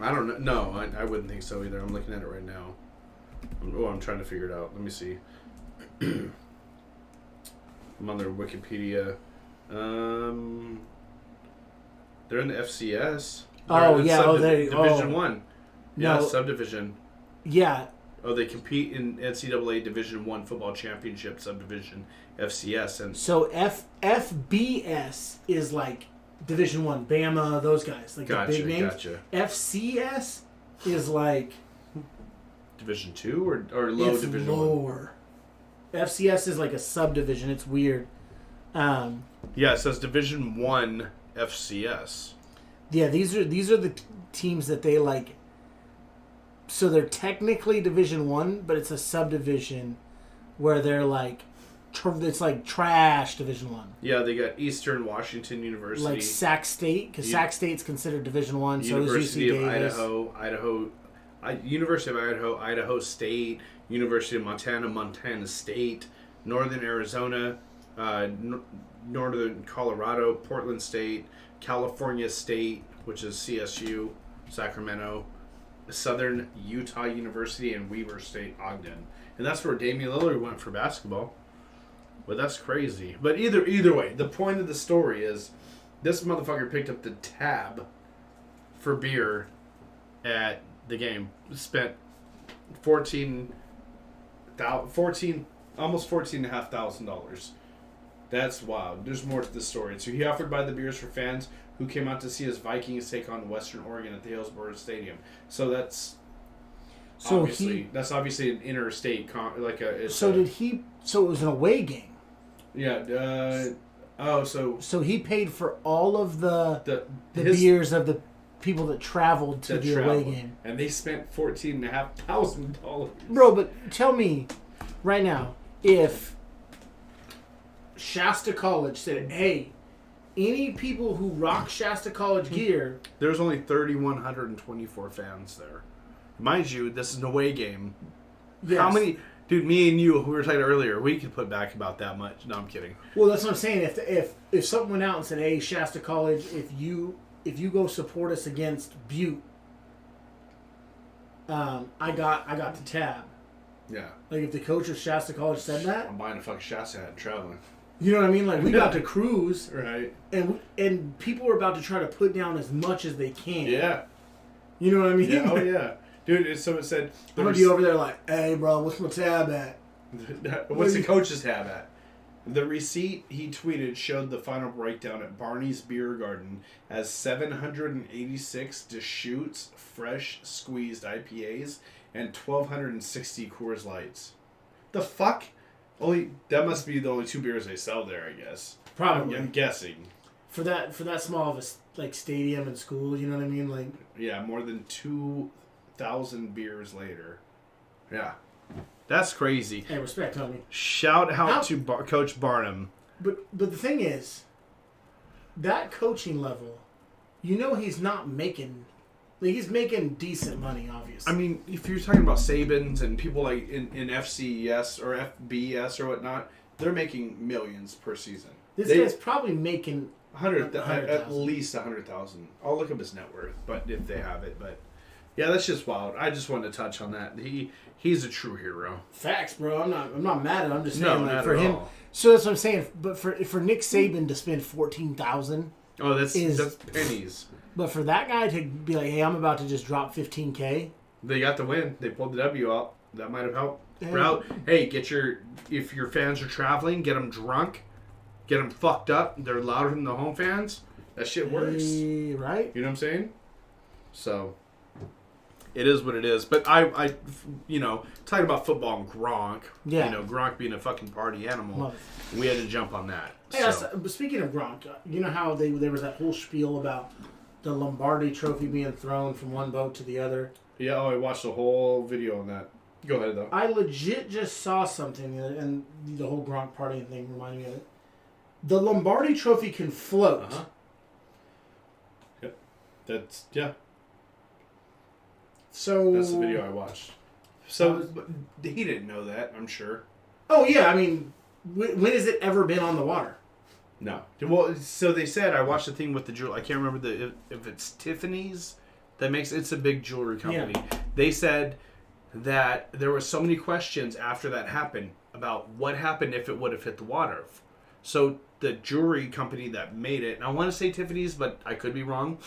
I don't know. No, I wouldn't think so either. I'm looking at it right now. I'm trying to figure it out. Let me see. I'm on their Wikipedia. They're in the FCS. Division 1. Yeah, no. Subdivision. Yeah. Oh, they compete in NCAA Division 1 football championship subdivision, FCS. And so FBS is like Division 1, Bama, those guys, like the big names. Gotcha. FCS is like Division 2 or low it's Division lower. 1? FCS is like a subdivision. It's weird. Yeah, it says Division 1 FCS. Yeah, these are the teams that they like. So they're technically Division 1, but it's a subdivision where they're like, it's like trash Division 1. Yeah, they got Eastern Washington University, like Sac State, because Sac State's considered Division 1. So University is UC of Davis. University of Idaho, Idaho State, University of Montana, Montana State, Northern Arizona, Northern Colorado, Portland State, California State, which is CSU, Sacramento, Southern Utah University, and Weber State, Ogden. And that's where Damian Lillard went for basketball. But that's crazy. But either way, the point of the story is this motherfucker picked up the tab for beer at the game. Spent almost $14,500. That's wild. There's more to the story. So he offered to buy the beers for fans who came out to see his Vikings take on Western Oregon at the Hillsborough Stadium. So that's obviously an interstate So it was an away game. Yeah. So he paid for all of the beers of the people that traveled to the away game, and they spent $14,500. Bro, but tell me right now, if Shasta College said, "Hey, any people who rock Shasta College gear," there's only 3,124 fans there. Mind you, this is an away game. Yes. How many? Dude, me and you, who we were talking earlier, we could put back about that much. No, I'm kidding. Well, that's what I'm saying. If something went out and said, "Hey, Shasta College, if you go support us against Butte, I got the tab." Yeah. Like if the coach of Shasta College said that, I'm buying a fucking Shasta hat and traveling. You know what I mean? Like we got to cruise, right? And people are about to try to put down as much as they can. Yeah. You know what I mean? Yeah. Oh yeah. Dude, so it said... I'm going to be over there like, "Hey, bro, what's my tab at?" What's the coach's tab at? The receipt he tweeted showed the final breakdown at Barney's Beer Garden as 786 Deschutes fresh squeezed IPAs and 1,260 Coors Lights. The fuck? That must be the only two beers they sell there, I guess. Probably. I'm guessing. For that small of a stadium and school, you know what I mean? Like, yeah, more than 2,000 beers later. Yeah. That's crazy. Hey, respect, homie. Shout out to Coach Barnum. But the thing is, that coaching level, he's not making... Like, he's making decent money, obviously. I mean, if you're talking about Sabins and people like in FCS or FBS or whatnot, they're making millions per season. This guy's probably making... at least 100,000. I'll look up his net worth, but if they have it. But yeah, that's just wild. I just wanted to touch on that. He's a true hero. Facts, bro. I'm not mad at him. I'm just saying, not for at him. all. So that's what I'm saying. But for Nick Saban to spend $14,000, that's pennies. But for that guy to be like, "Hey, I'm about to just drop $15K," they got the win. They pulled the W out. That might have helped. Hey, if your fans are traveling, get them drunk. Get them fucked up. They're louder than the home fans. That shit works. Right? You know what I'm saying? So, it is what it is. But I talking about football and Gronk. Yeah. Gronk being a fucking party animal. We had to jump on that. Hey, but speaking of Gronk, you know how there was that whole spiel about the Lombardi Trophy being thrown from one boat to the other? Yeah, I watched the whole video on that. Go ahead, though. I legit just saw something, and the whole Gronk partying thing reminded me of it. The Lombardi Trophy can float. Uh-huh. Yeah. So that's the video I watched. So he didn't know that, I'm sure. Oh, yeah. I mean, when has it ever been on the water? No. Well, so they said, I watched the thing with the jewelry. I can't remember if it's Tiffany's. It's a big jewelry company. Yeah. They said that there were so many questions after that happened about what happened if it would have hit the water. So the jewelry company that made it, and I want to say Tiffany's, but I could be wrong,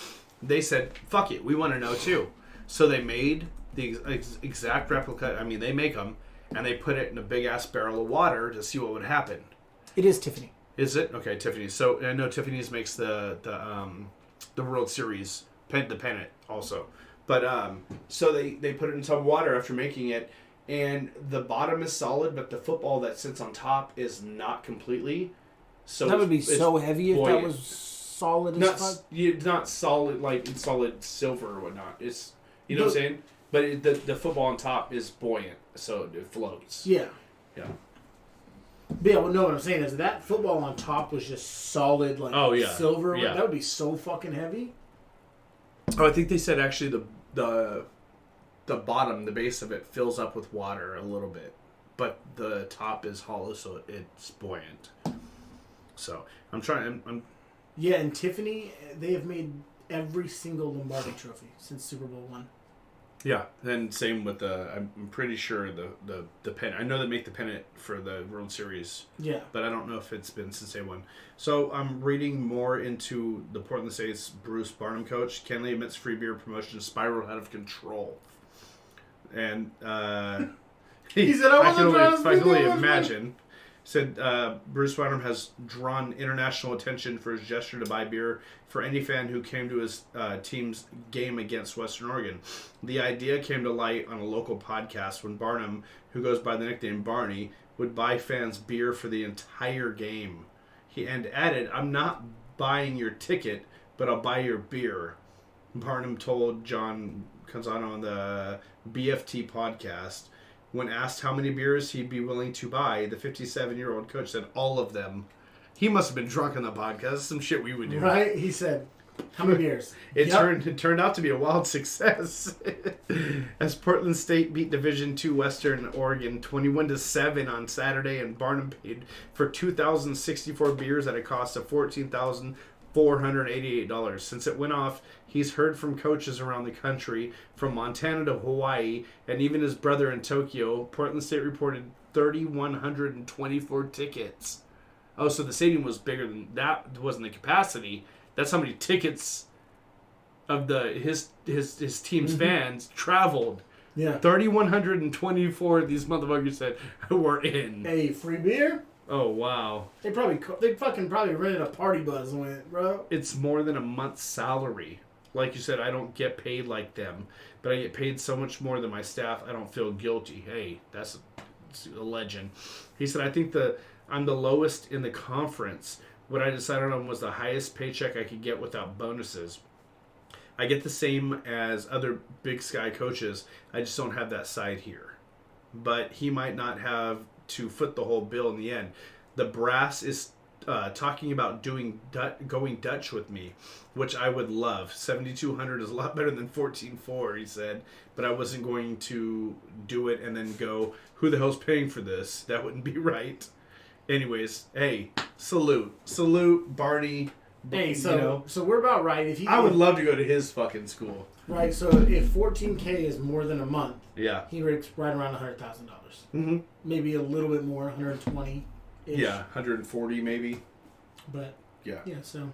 they said, fuck it, we want to know too. So they made the exact replica. I mean, they make them, and they put it in a big-ass barrel of water to see what would happen. It is Tiffany. Is it? Okay, Tiffany's. So I know Tiffany's makes the World Series, the pennant also. But so they put it in some water after making it, and the bottom is solid, but the football that sits on top is not completely. So that would be so heavy if that was solid as fuck. Not solid like solid silver or whatnot. It's what I'm saying. But the football on top is buoyant, so it floats. Yeah. Yeah. But yeah, well, no, what I'm saying is that football on top was just solid, like silver. Yeah. That would be so fucking heavy. Oh, I think they said actually the bottom, the base of it, fills up with water a little bit, but the top is hollow, so it's buoyant. So I'm trying. Yeah, and Tiffany, they have made every single Lombardi Trophy since Super Bowl I. Yeah, and same with I'm pretty sure the pennant. I know they make the pennant for the World Series. Yeah. But I don't know if it's been since day one. So I'm reading more into the Portland State's Bruce Barnum coach. Kenley admits free beer promotion spiraled out of control. And he said, I can only imagine. Said Bruce Barnum has drawn international attention for his gesture to buy beer for any fan who came to his team's game against Western Oregon. The idea came to light on a local podcast when Barnum, who goes by the nickname Barney, would buy fans beer for the entire game. He added, "I'm not buying your ticket, but I'll buy your beer." Barnum told John Canzano on the BFT podcast. When asked how many beers he'd be willing to buy, the 57-year-old coach said all of them. He must have been drunk on the podcast. Some shit we would do. Right? He said, how many beers? It turned out to be a wild success. As Portland State beat Division II Western Oregon 21-7 on Saturday, and Barnum paid for 2,064 beers at a cost of $14,488. Since it went off, he's heard from coaches around the country, from Montana to Hawaii, and even his brother in Tokyo. Portland State reported 3,124 tickets. Oh, so the stadium was bigger than that. Wasn't the capacity. That's how many tickets of his team's fans traveled. Yeah, 3,124 of these motherfuckers said were in. Hey, free beer? Oh, wow. They fucking rented a party bus and went, bro. It's more than a month's salary. Like you said, I don't get paid like them, but I get paid so much more than my staff. I don't feel guilty. Hey, that's a legend. He said, I think I'm the lowest in the conference. What I decided on was the highest paycheck I could get without bonuses. I get the same as other Big Sky coaches. I just don't have that side here. But he might not have to foot the whole bill in the end. The brass is talking about going Dutch with me, which I would love. $7,200 is a lot better than $14,400, he said. But I wasn't going to do it and then go, who the hell's paying for this? That wouldn't be right. Anyways, hey, salute, Barney. Hey, so we're about right. I would love to go to his fucking school. Right, so if $14,000 is more than a month, yeah, he rates right around $100,000. Mm-hmm. Maybe a little bit more, 120. Yeah, 140 maybe. But yeah, so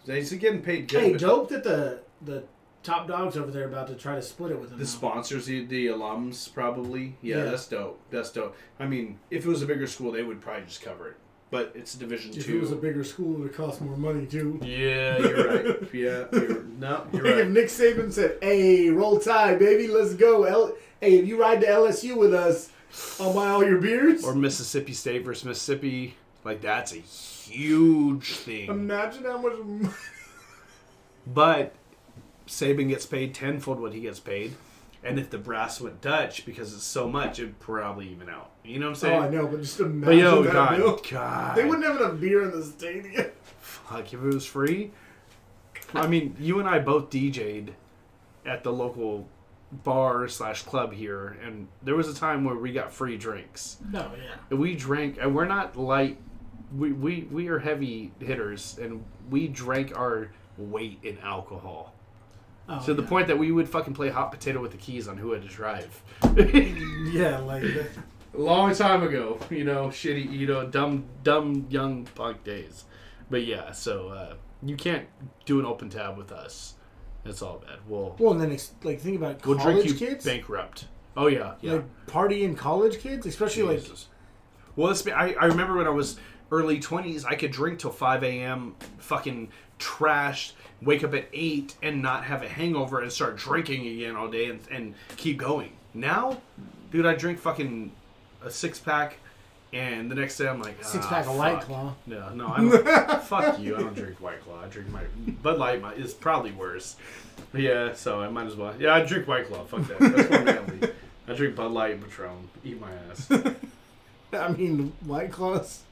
he's getting paid good. Hey, dope that the top dogs over there are about to try to split it with him. The sponsors, the alums, probably. Yeah, that's dope. That's dope. I mean, if it was a bigger school, they would probably just cover it. but it's Division 2. If it was a bigger school, it would cost more money too. Yeah, you're right. You're right. If Nick Saban said, "Hey, roll Tide, baby, let's go. Hey, if you ride to LSU with us, I'll buy all your beers." Or Mississippi State versus Mississippi, like that's a huge thing. Imagine how much money. But Saban gets paid tenfold what he gets paid. And if the brass went Dutch, because it's so much, it'd probably even out. You know what I'm saying? Oh, I know, but just imagine that bill. God. They wouldn't have enough beer in the stadium. Fuck, if it was free. I mean, you and I both DJ'd at the local bar / club here, and there was a time where we got free drinks. No, yeah. And we drank, and we're not light. We are heavy hitters, and we drank our weight in alcohol. Oh, to the point that we would fucking play hot potato with the keys on who had to drive. Yeah, like that. A long time ago, shitty, dumb young punk days. But yeah, so you can't do an open tab with us. It's all bad. Well, and then think about we'll college drink you kids. Bankrupt. Oh yeah. Like partying college kids, especially Jesus. Well, I remember when I was early 20s, I could drink till 5 a.m. fucking trashed. Wake up at 8 and not have a hangover and start drinking again all day and keep going. Now, dude, I drink fucking a 6-pack and the next day I'm like, 6-pack of White Claw. Yeah, no, I don't. Fuck you. I don't drink White Claw. I drink my Bud Light. Is probably worse. But yeah, so I might as well. Yeah, I drink White Claw. Fuck that. That's more manly. I drink Bud Light and Patron. Eat my ass. I mean, White Claws.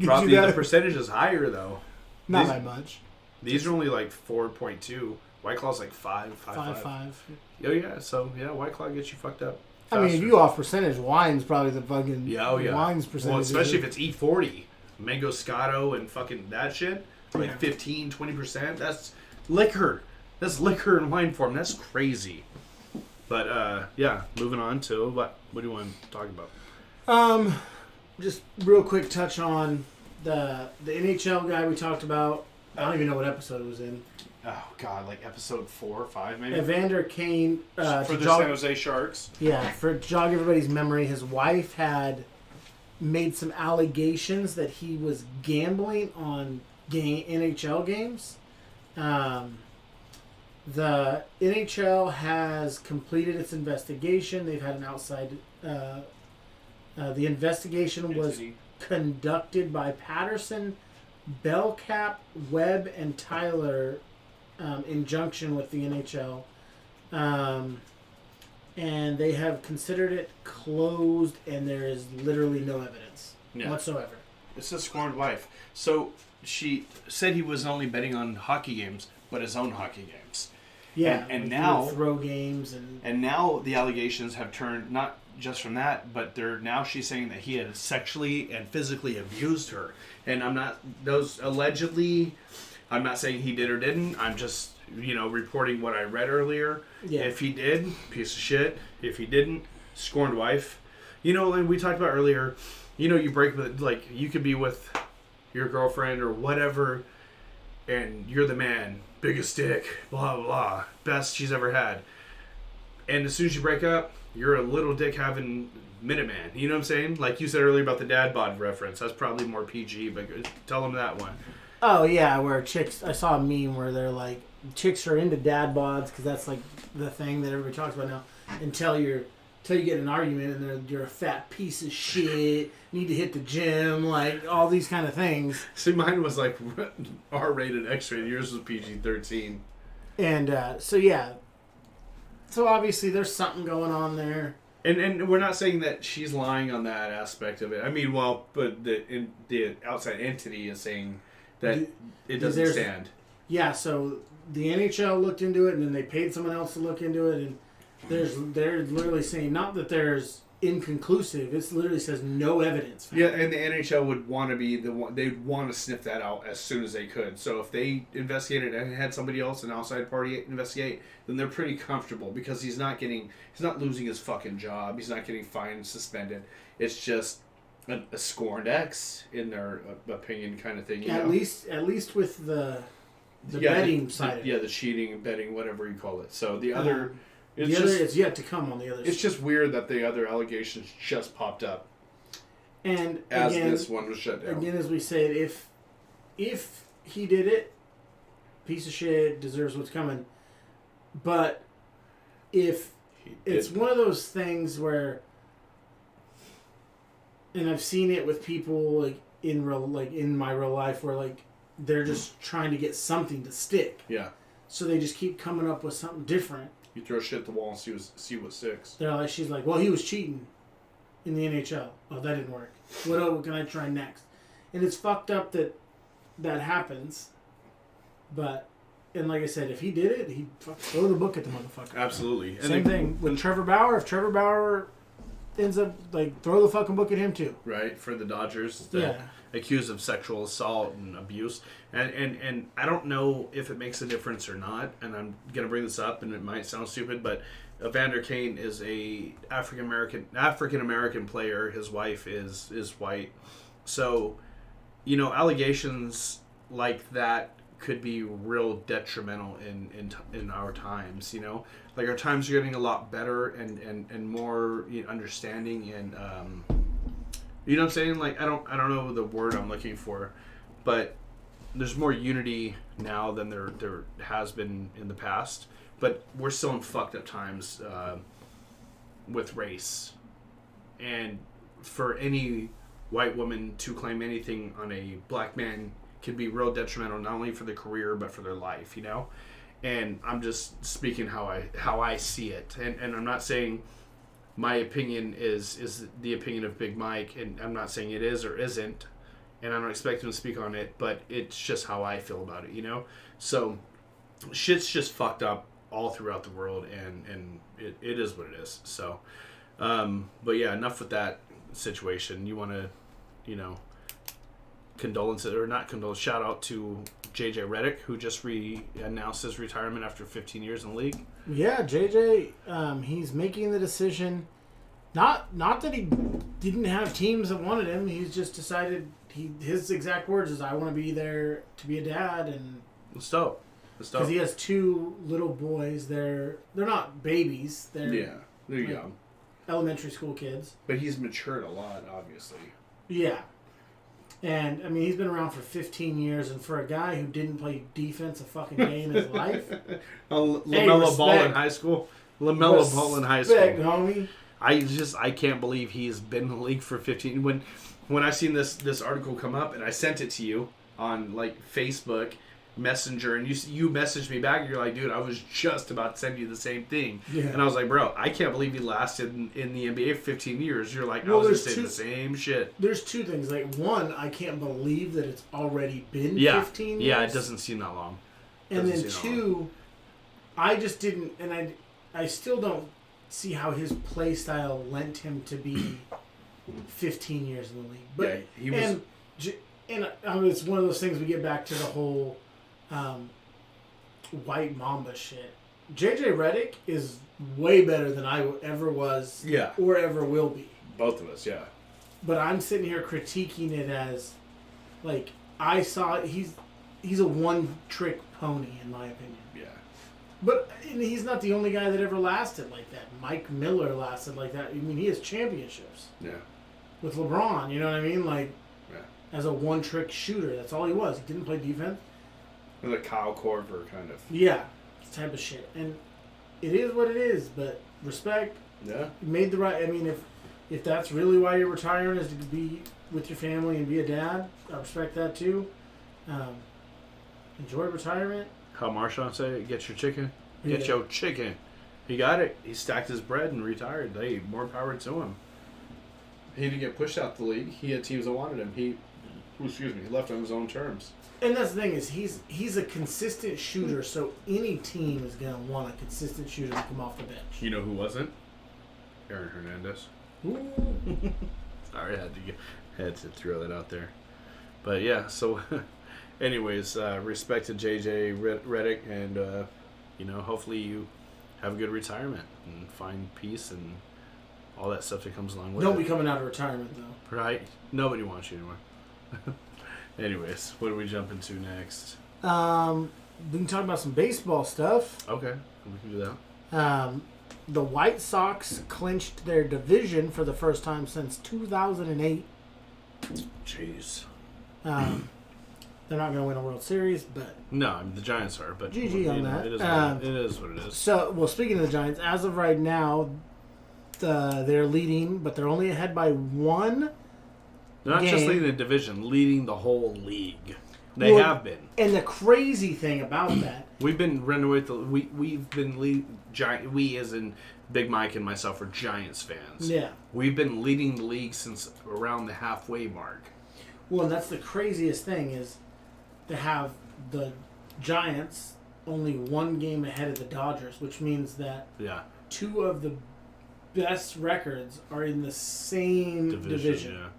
Probably the percentage is higher though. Not by much. These are only like 4.2. White Claw's like 5. Oh yeah, so yeah, White Claw gets you fucked up faster. I mean, if you off percentage, wine's probably the fucking wine's percentage. Well, especially if it's E40, Mango Scotto and fucking that shit, like 15, 20%. That's liquor. That's liquor in wine form. That's crazy. But yeah, moving on to what do you want to talk about? Just real quick touch on the NHL guy we talked about. I don't even know what episode it was in. Oh God, like episode 4 or 5 maybe. Evander Kane for the San Jose Sharks. Yeah, for jog everybody's memory, his wife had made some allegations that he was gambling on NHL games. The NHL has completed its investigation. They've had an outside. The investigation was conducted by Patterson, Bellcap, Webb, and Tyler in junction with the NHL. And they have considered it closed, and there is literally no evidence whatsoever. It's a scorned wife. So she said he was only betting on hockey games, but his own hockey games. Yeah, and now throw games and now the allegations have turned not just from that, but she's saying that he had sexually and physically abused her. And allegedly, I'm not saying he did or didn't. I'm just reporting what I read earlier. Yeah. If he did, piece of shit. If he didn't, scorned wife. And we talked about earlier. You break with you could be with your girlfriend or whatever, and you're the man, biggest dick, blah blah blah, best she's ever had. And as soon as you break up, you're a little dick having Minuteman. You know what I'm saying? Like you said earlier about the dad bod reference. That's probably more PG, but tell them that one. Oh yeah, where chicks. I saw a meme where they're like, chicks are into dad bods because that's like the thing that everybody talks about now. Until you get in an argument and you're a fat piece of shit, need to hit the gym, like all these kind of things. See, mine was like R-rated, X-rated. Yours was PG-13. And so yeah. So obviously there's something going on there. And we're not saying that she's lying on that aspect of it. I mean, but the outside entity is saying that it doesn't stand. Yeah, so the NHL looked into it, and then they paid someone else to look into it, and they're literally saying not that there's inconclusive. It literally says no evidence found. Yeah, and the NHL would want to be the one. They'd want to sniff that out as soon as they could. So if they investigated and had somebody else, an outside party, investigate, then they're pretty comfortable because he's not losing his fucking job. He's not getting fined, suspended. It's just a scorned ex in their opinion, kind of thing. At least with the betting side. The cheating, betting, whatever you call it. So the other. It's yet to come on the other side. It's just weird that the other allegations just popped up. And as again, this one was shut down. Again, as we said, if he did it, piece of shit, deserves what's coming. But if it's one of those things where, and I've seen it with people like in my real life where like they're just trying to get something to stick. Yeah. So they just keep coming up with something different. You throw shit at the wall and see what sticks. They're like, she's like, well, he was cheating in the NHL. Oh, that didn't work. What can I try next? And it's fucked up that happens. But, and like I said, if he did it, he'd throw the book at the motherfucker. Absolutely. Same thing with Trevor Bauer. If Trevor Bauer ends up, like, throw the fucking book at him too. Right, for the Dodgers. Yeah. Accused of sexual assault and abuse. And I don't know if it makes a difference or not, and I'm going to bring this up, and it might sound stupid, but Evander Kane is a African American player. His wife is white. So, allegations like that could be real detrimental in our times, Like, our times are getting a lot better and more understanding and... you know what I'm saying? Like, I don't know the word I'm looking for, but there's more unity now than there has been in the past. But we're still in fucked up times with race. And for any white woman to claim anything on a black man can be real detrimental, not only for their career, but for their life, And I'm just speaking how I see it. And I'm not saying... my opinion is the opinion of Big Mike, and I'm not saying it is or isn't, and I don't expect him to speak on it, but it's just how I feel about it, So, shit's just fucked up all throughout the world, and it is what it is. So, but yeah, enough with that situation. You want to, shout out to JJ Redick, who just announced his retirement after 15 years in the league. Yeah, JJ, he's making the decision. Not that he didn't have teams that wanted him. He's just decided. His exact words is, "I want to be there to be a dad," and it's dope. Because he has two little boys. They're not babies. They're young, elementary school kids. But he's matured a lot, obviously. Yeah. And, I mean, he's been around for 15 years, and for a guy who didn't play defense a fucking day in his life... LaMelo Ball in high school. LaMelo Ball in high school. Homie. I can't believe he's been in the league for 15... When I seen this article come up, and I sent it to you on, Facebook Messenger, and you messaged me back, and you're like, dude, I was just about to send you the same thing. Yeah. And I was like, bro, I can't believe he lasted in the NBA for 15 years. You're like, I was just saying the same shit. There's two things. Like, one, I can't believe that it's already been 15 years. Yeah, it doesn't seem that long. And then two, I just didn't, and I still don't see how his play style lent him to be 15 years in the league. But, yeah, he was... And I mean, it's one of those things we get back to the whole... White Mamba shit. JJ Redick is way better than I ever was or ever will be. Both of us, yeah. But I'm sitting here critiquing it as like I saw it, he's a one-trick pony in my opinion. Yeah. But he's not the only guy that ever lasted like that. Mike Miller lasted like that. I mean, he has championships. Yeah. With LeBron, you know what I mean? Like as a one-trick shooter, that's all he was. He didn't play defense. Like Kyle Korver, kind of. Yeah, type of shit. And it is what it is, but respect. Yeah. You made the right... I mean, if that's really why you're retiring, is to be with your family and be a dad, I respect that too. Enjoy retirement. How Marshawn say, get your chicken. Get your chicken. He got it. He stacked his bread and retired. Hey, more power to him. He didn't get pushed out the league. He had teams that wanted him. He left on his own terms. And that's the thing is he's a consistent shooter, so any team is going to want a consistent shooter to come off the bench. You know who wasn't? Aaron Hernandez. Sorry, I had to throw that out there. But yeah, so anyways, respect to JJ Redick, and hopefully you have a good retirement and find peace and all that stuff that comes along with it. Don't be coming out of retirement though. Right? Nobody wants you anymore. Anyways, what do we jump into next? We can talk about some baseball stuff. Okay, we can do that. The White Sox clinched their division for the first time since 2008. Jeez. They're not going to win a World Series, but... No, I mean, the Giants are, but... GG on that. It is what it is. So, well, speaking of the Giants, as of right now, they're leading, but they're only ahead by one They're not game. just leading the division, leading the whole league. They have been. And the crazy thing about that... We've been running with... We've been leading... We, as in Big Mike and myself, are Giants fans. Yeah. We've been leading the league since around the halfway mark. Well, and that's the craziest thing is... to have the Giants only one game ahead of the Dodgers, which means that two of the best records are in the same division. Yeah.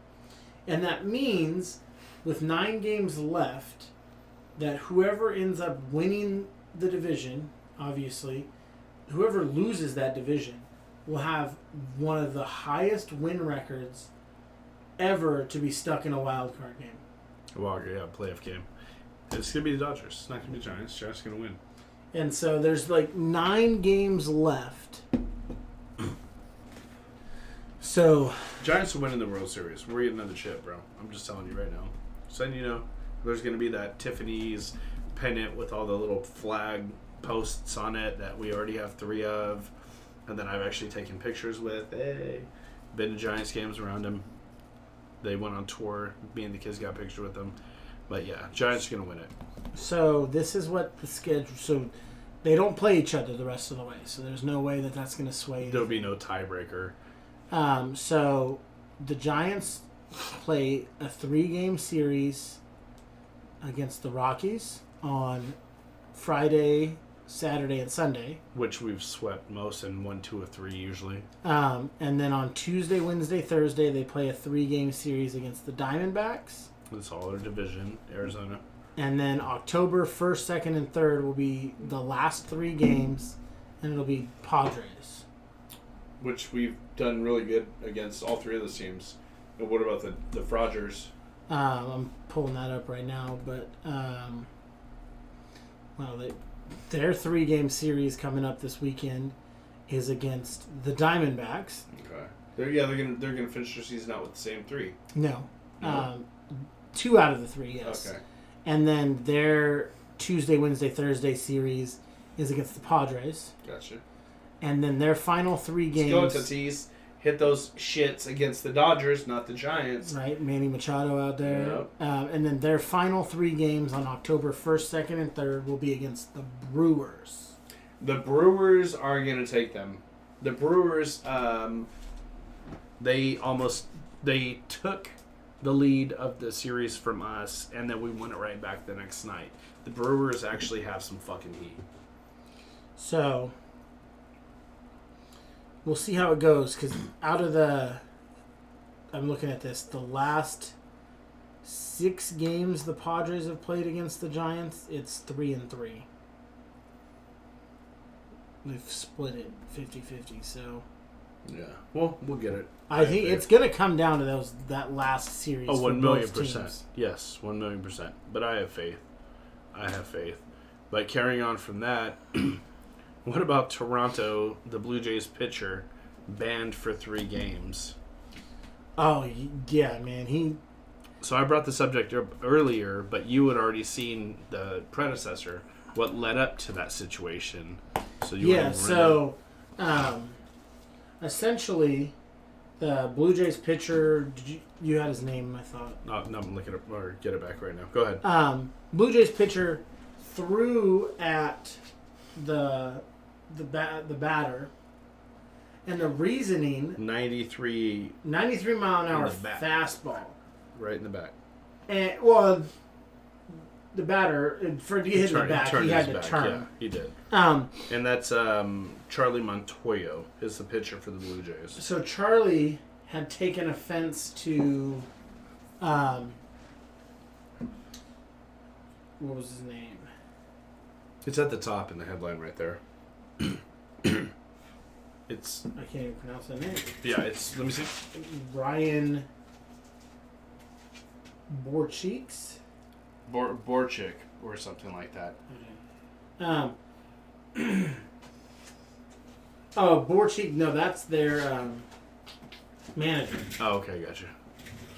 And that means, with 9 games left, that whoever ends up winning the division, obviously, whoever loses that division will have one of the highest win records ever to be stuck in a wild card game. Well, yeah, playoff game. It's going to be the Dodgers. It's not going to be Giants. Giants going to win. And so there's like 9 games left. So Giants are winning the World Series. We're getting another chip, bro. I'm just telling you right now. So then, there's going to be that Tiffany's pennant with all the little flag posts on it that we already have 3 of. And then I've actually taken pictures with. Hey, been to Giants games around them. They went on tour. Me and the kids got pictures with them. But yeah, Giants are going to win it. So this is what the schedule... So they don't play each other the rest of the way. So there's no way that that's going to sway anything. There'll be no tiebreaker. So the Giants play a 3-game series against the Rockies on Friday, Saturday, and Sunday. Which we've swept most and won 2 of 3 usually. And then on Tuesday, Wednesday, Thursday, they play a 3-game series against the Diamondbacks. It's all their division, Arizona. And then October 1st, 2nd, and 3rd will be the last 3 games, and it'll be Padres. Which we've done really good against all 3 of those teams. And what about the Frogers? I'm pulling that up right now, but their 3-game series coming up this weekend is against the Diamondbacks. Okay. They're gonna finish their season out with the same 3. No. 2 out of the 3, yes. Okay. And then their Tuesday, Wednesday, Thursday series is against the Padres. Gotcha. And then their final 3 games... Let's go, Tatis. Hit those shits against the Dodgers, not the Giants. Right, Manny Machado out there. Yep. And then their final 3 games on October 1st, 2nd, and 3rd will be against the Brewers. The Brewers are going to take them. The Brewers, they took the lead of the series from us, and then we won it right back the next night. The Brewers actually have some fucking heat. So, we'll see how it goes, because out of I'm looking at this, the last 6 games the Padres have played against the Giants, it's 3-3. They've split it 50-50, so... Yeah. Well, we'll get it. I think it's going to come down to that last series. Oh, 1,000,000%. Teams. Yes, 1,000,000%. But I have faith. But carrying on from that, what about Toronto, the Blue Jays pitcher, banned for 3 games? Oh, yeah, man. So I brought the subject up earlier, but you had already seen the predecessor. What led up to that situation? So essentially, the Blue Jays pitcher, you had his name, I thought. No, I'm looking up or get it back right now. Go ahead. Blue Jays pitcher threw at the batter, and the reasoning 93 mile an hour fastball, right in the back. And the batter for to hit the back, he had to turn. Yeah, he did. And that's Charlie Montoyo is the pitcher for the Blue Jays. So Charlie had taken offense to what was his name? It's at the top in the headline right there. It's I can't even pronounce that name. Yeah, it's let me see. Ryan Borchik or something like that. Okay. Borchik. No, that's their manager. Oh, okay, gotcha.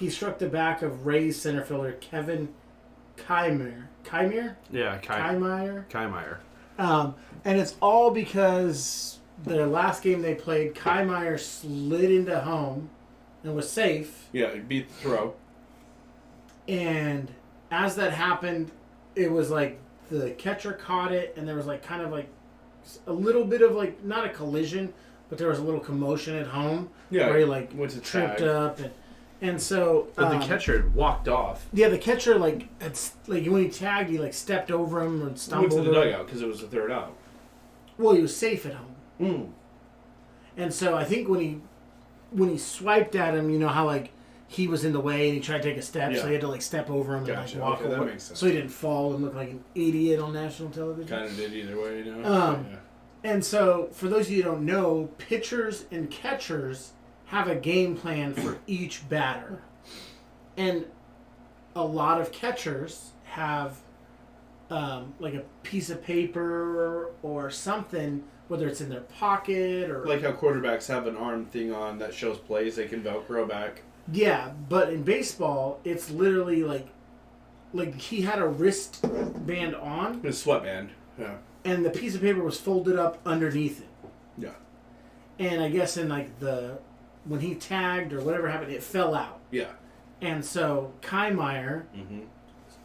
he struck the back of Rays center fielder Kevin Kiermaier. Kiermaier? Yeah, Kiermaier. And it's all because their last game they played, Kiermaier slid into home and was safe. Yeah, he beat the throw. And as that happened, it was like the catcher caught it, and there was like kind of like a little bit of like, not a collision, but there was a little commotion at home. Yeah, where he like went to tripped tag. up. And so... But the catcher had walked off. Yeah, the catcher, like when he tagged, he like stepped over him and stumbled. Went to the dugout because it was the third out. Well, he was safe at home. Mm. And so I think when he swiped at him, you know how like he was in the way and he tried to take a step, so he had to like step over him and like walk over. That makes sense. So he didn't fall and look like an idiot on national television. Kind of did either way, you know. And so for those of you who don't know, pitchers and catchers have a game plan for each batter. And a lot of catchers have like a piece of paper or something, whether it's in their pocket or... Like how quarterbacks have an arm thing on that shows plays they can Velcro back. Yeah, but in baseball, it's literally like he had a wristband on. A sweatband, yeah. And the piece of paper was folded up underneath it. Yeah. And I guess in like when he tagged or whatever happened, it fell out. Yeah. And so Kiermaier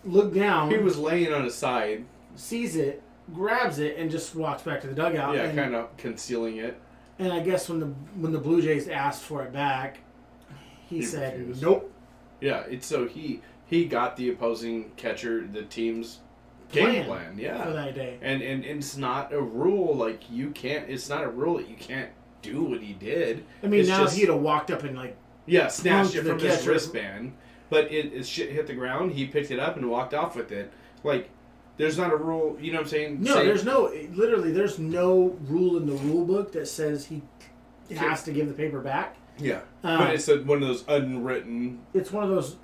looked down. He was laying on his side. Sees it, grabs it, and just walks back to the dugout. Yeah, kind of concealing it. And I guess when the Blue Jays asked for it back, he said, refused. "Nope." Yeah, he got the opposing catcher, the team's game plan. Yeah, for that day. And it's not a rule like you can't. It's not a rule that you can't do what he did. I mean, it's now if he'd have walked up and like snatched it from his catcher. wristband, but it shit hit the ground. He picked it up and walked off with it. Like, there's not a rule. You know what I'm saying? No, there's no rule in the rule book that says he has to give the paper back. Yeah, but it's one of those unwritten. It's one of those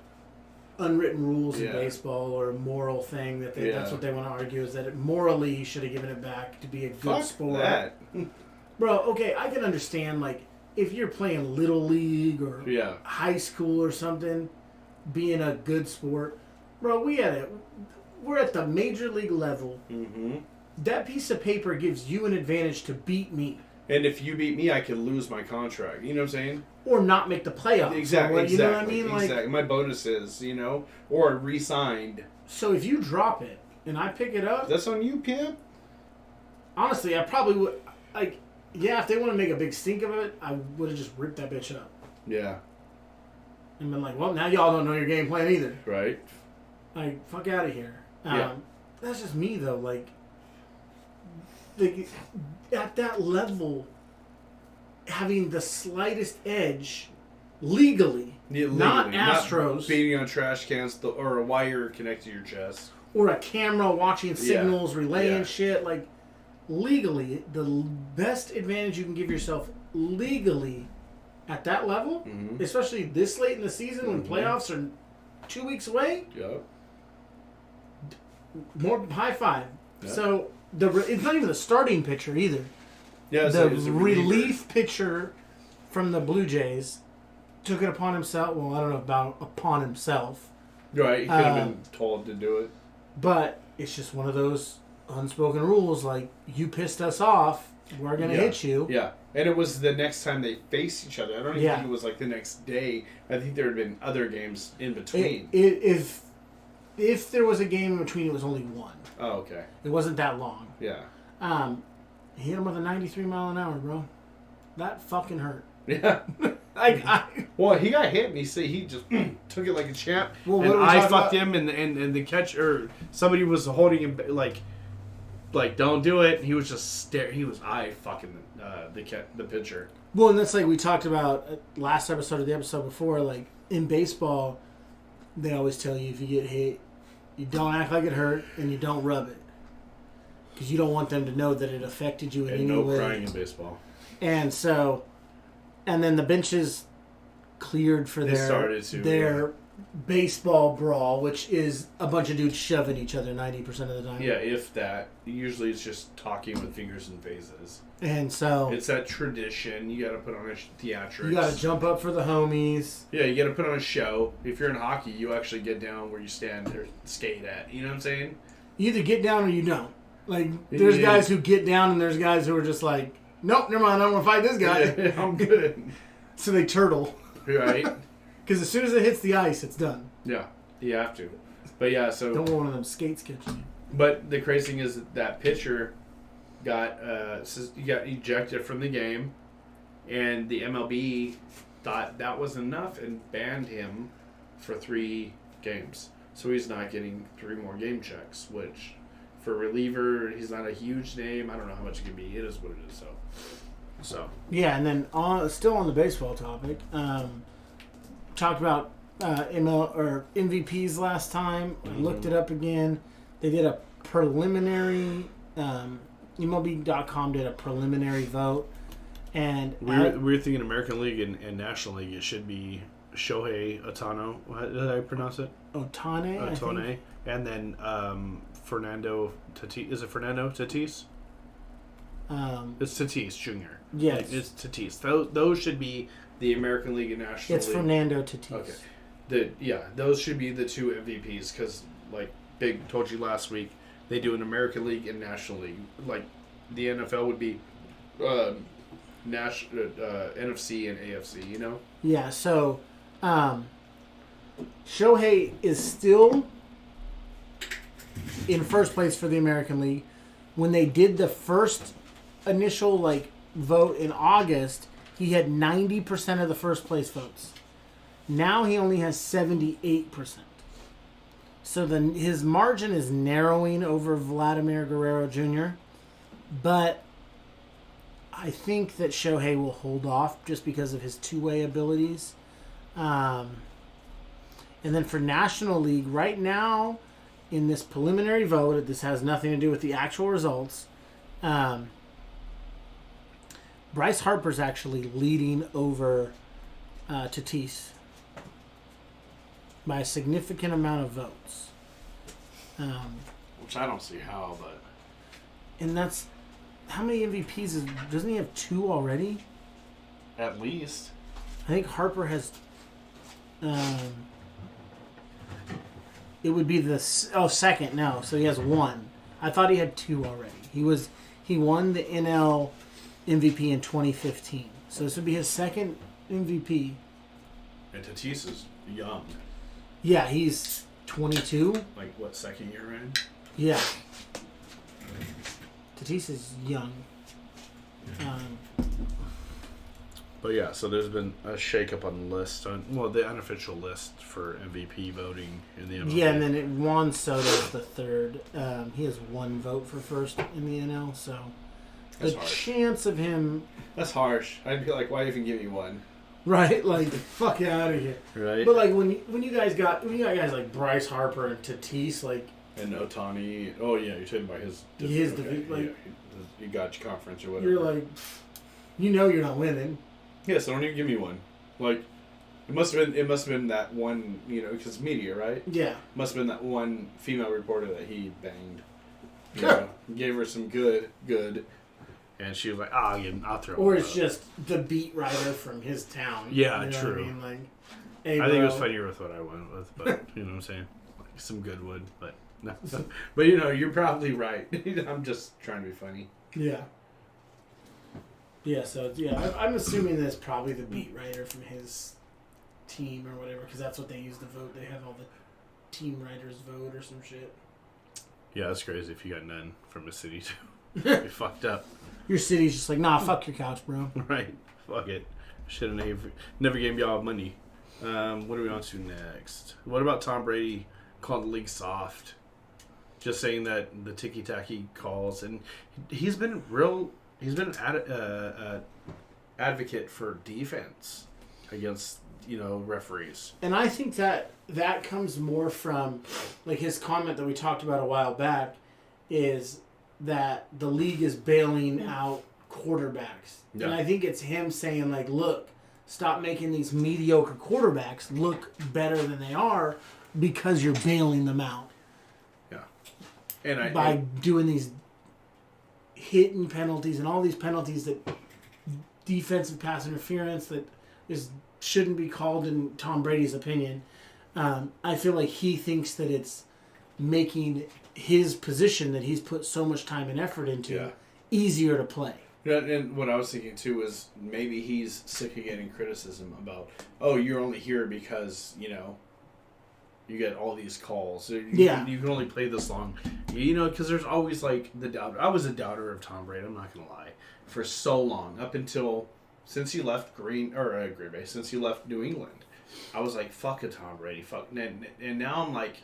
unwritten rules in baseball, or a moral thing that's what they want to argue, is that morally he should have given it back to be a good sport. That. Bro, okay, I can understand like if you're playing little league or high school or something, being a good sport. Bro, we're at the major league level. Mm-hmm. That piece of paper gives you an advantage to beat me. And if you beat me, I could lose my contract. You know what I'm saying? Or not make the playoffs. Exactly. You know what I mean? Exactly. My bonuses, or re-signed. So if you drop it and I pick it up... That's on you, Pimp. Honestly, I probably would... Like, yeah, if they want to make a big stink of it, I would have just ripped that bitch up. Yeah. And been like, well, now y'all don't know your game plan either. Right. Like, fuck out of here. That's just me, though. Like, at that level, having the slightest edge legally, not Astros, not beating on trash cans or a wire connected to your chest, or a camera watching signals, relaying shit. Like, legally, the best advantage you can give yourself legally at that level, especially this late in the season when playoffs are 2 weeks away. Yep. More high five. Yep. So it's not even the starting pitcher either. Yeah, the relief pitcher from the Blue Jays took it upon himself. Well, I don't know about upon himself. Right, he could have been told to do it. But it's just one of those unspoken rules. Like, you pissed us off, we're gonna hit you. Yeah, and it was the next time they faced each other. I don't even think it was like the next day. I think there had been other games in between. If there was a game in between, it was only one. Oh, okay. It wasn't that long. Yeah. He hit him with a 93 mile an hour, bro. That fucking hurt. Yeah. Well, he got hit, and he just took it like a champ. Well, and I fucked him, and the catcher, somebody was holding him like don't do it. He was just staring. He was fucking the pitcher. Well, and that's like we talked about last episode of the episode before. Like, in baseball, they always tell you if you get hit, you don't act like it hurt, and you don't rub it. Because you don't want them to know that it affected you in any way. No crying in baseball. And then the benches cleared for their baseball brawl, which is a bunch of dudes shoving each other 90% of the time. Yeah, if that. Usually it's just talking with fingers and faces. And so... It's that tradition. You got to put on a theatrics. You got to jump up for the homies. Yeah, you got to put on a show. If you're in hockey, you actually get down where you stand or skate at. You know what I'm saying? You either get down or you don't. Like, there's guys who get down and there's guys who are just like, nope, never mind, I don't want to fight this guy. Yeah, I'm good. So they turtle. Right. Because as soon as it hits the ice, it's done. Yeah, you have to. But yeah, so... Don't want one of them skates catching you. But the crazy thing is that pitcher got ejected from the game, and the MLB thought that was enough and banned him for 3 games. So he's not getting 3 more game checks, which for a reliever, he's not a huge name. I don't know how much it can be. It is what it is. So. Yeah, and then still on the baseball topic, talked about MVPs last time. I looked it up again. They did a preliminary. MLB.com did a preliminary vote, and we're thinking American League and National League. It should be Shohei Ohtani. How did I pronounce it? Ohtani. And then Fernando Tatis. Is it Fernando Tatis? It's Tatis Jr. Yes, it's Tatis. Those should be the American League and National League. It's League. Fernando Tatis. Okay. Those should be the 2 MVPs because, like Big told you last week, they do an American League and National League. Like the NFL would be NFC and AFC. You know. Yeah. So, Shohei is still in first place for the American League. When they did the first initial vote in August, he had 90% of the first place votes. Now he only has 78%. So his margin is narrowing over Vladimir Guerrero Jr. But I think that Shohei will hold off just because of his two-way abilities. And then for National League, right now, in this preliminary vote, this has nothing to do with the actual results, Bryce Harper's actually leading over Tatis by a significant amount of votes. Which I don't see how, but... And that's... How many MVPs doesn't he have 2 already? At least. I think Harper has... it would be the... second. No, so he has 1. I thought he had 2 already. He won the NL MVP in 2015. So this would be his second MVP. And Tatis is young. Yeah, he's 22. Like, what, second year in? Yeah. Tatis is young. But yeah, so there's been a shakeup on the list. The unofficial list for MVP voting in the MLB. Yeah, and then Juan Soto's the third. He has 1 vote for first in the NL, so That's the harsh. chance of him... That's harsh. I'd be like, why even give me 1? Right? Like, fuck out of here. Right. But like when you got guys like Bryce Harper and Tatis, like... And Ohtani. Oh, yeah, you're talking about his... you got your conference or whatever. You're like... you're not winning. Yeah, so don't even give me 1. Like, it must have been that one, because media, right? Yeah. Must have been that one female reporter that he banged. Gave her some good, and she was like, I'll throw Or it it's up. just the beat writer from his town. Yeah, you know true. What I mean? Like, hey, I think it was funnier with what I went with, but you know what I'm saying? Like some good wood, but no. But you're probably right. I'm just trying to be funny. Yeah. Yeah, so I'm assuming that's probably the beat writer from his team or whatever, because that's what they use to vote. They have all the team writers vote or some shit. Yeah, that's crazy if you got none from a city too. You fucked up. Your city's just like, nah, fuck your couch, bro. Right. Fuck it. Should have never gave y'all money. What are we on to next? What about Tom Brady calling the league soft? Just saying that the ticky-tacky calls, and he's been an advocate for defense against, referees. And I think that comes more from, like, his comment that we talked about a while back is that the league is bailing out quarterbacks. Yeah. And I think it's him saying, like, look, stop making these mediocre quarterbacks look better than they are because you're bailing them out. Yeah. And by doing these hitting penalties and all these penalties that defensive pass interference that shouldn't be called in Tom Brady's opinion. I feel like he thinks that it's making his position that he's put so much time and effort into easier to play. Yeah, and what I was thinking too is maybe he's sick of getting criticism about, oh, you're only here because, you get all these calls. You can only play this long. Because there's always like the doubt. I was a doubter of Tom Brady, I'm not going to lie, for so long, up until since he left Green Bay, since he left New England. I was like, fuck a Tom Brady, fuck. And now I'm like,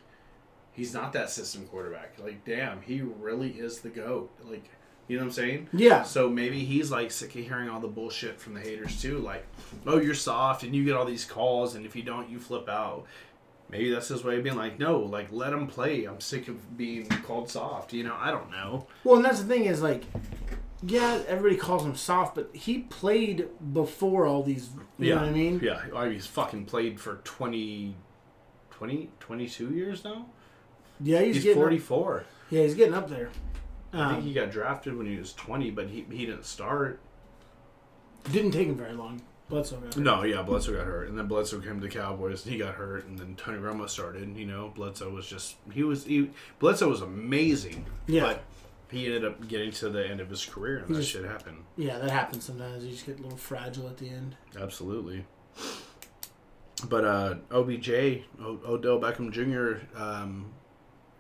he's not that system quarterback. Like, damn, he really is the GOAT. Like, you know what I'm saying? Yeah. So maybe he's like sick of hearing all the bullshit from the haters too. Like, oh, you're soft and you get all these calls, and if you don't, you flip out. Maybe that's his way of being like, no, like, let him play. I'm sick of being called soft. I don't know. Well, and that's the thing is, like, yeah, everybody calls him soft, but he played before all these, you know what I mean? Yeah, he's fucking played for 22 years now? Yeah, he's 44. Yeah, he's getting up there. I think he got drafted when he was 20, but he didn't start. Didn't take him very long. Bledsoe got hurt. No, yeah, Bledsoe got hurt. And then Bledsoe came to the Cowboys. He got hurt. And then Tony Romo started. Bledsoe was just... Bledsoe was amazing. Yeah. But he ended up getting to the end of his career, and that shit happened. Yeah, that happens sometimes. You just get a little fragile at the end. Absolutely. But OBJ, Odell Beckham Jr.,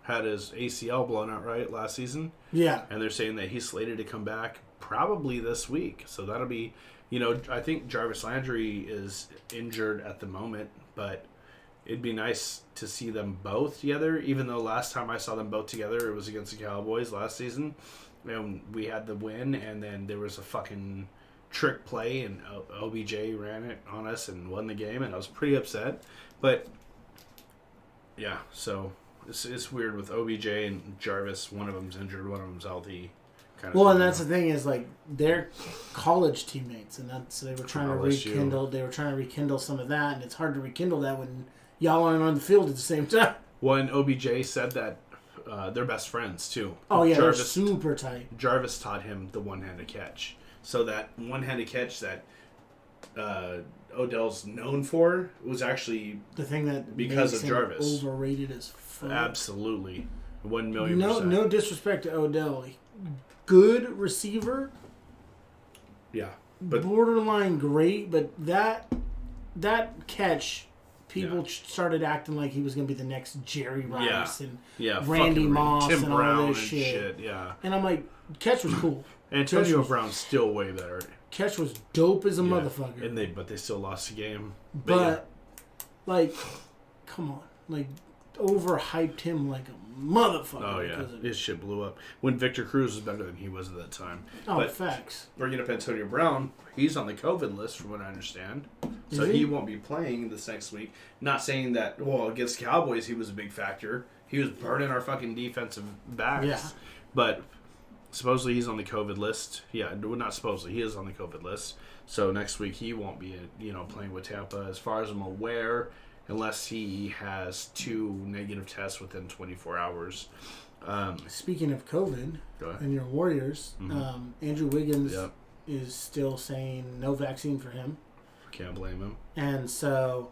had his ACL blown out, right, last season? Yeah. And they're saying that he's slated to come back probably this week. So that'll be... I think Jarvis Landry is injured at the moment, but it'd be nice to see them both together, even though last time I saw them both together, it was against the Cowboys last season. And we had the win, and then there was a fucking trick play, and OBJ ran it on us and won the game, and I was pretty upset. But, yeah, so it's weird with OBJ and Jarvis. One of them's injured, one of them's healthy. Well, and that's the thing is, like, they're college teammates, and that's they were trying to rekindle. They were trying to rekindle some of that, and it's hard to rekindle that when y'all aren't on the field at the same time. Well, and OBJ said that they're best friends too. Oh yeah, they're super tight. Jarvis taught him the one-handed catch, so that one-handed catch that Odell's known for was actually the thing that because makes of Jarvis. Overrated as fuck. Absolutely, 1,000,000%. No disrespect to Odell. Good receiver. Yeah. But borderline great, but that catch, people started acting like he was going to be the next Jerry Rice and Randy Moss Tim and Brown all this and shit. Yeah. And I'm like, catch was cool. Antonio Brown's still way better. Catch was dope as a motherfucker. But they still lost the game. But like, come on. Like, overhyped him like a motherfucker. Oh, yeah. His shit blew up. When Victor Cruz was better than he was at that time. Oh, but facts. Bringing up Antonio Brown, he's on the COVID list from what I understand. So he won't be playing this next week. Not saying that, against Cowboys he was a big factor. He was burning our fucking defensive backs. Yeah. But supposedly he's on the COVID list. Yeah, not supposedly. He is on the COVID list. So next week he won't be, playing with Tampa as far as I'm aware, unless he has 2 negative tests within 24 hours. Speaking of COVID and your Warriors, Andrew Wiggins is still saying no vaccine for him. Can't blame him. And so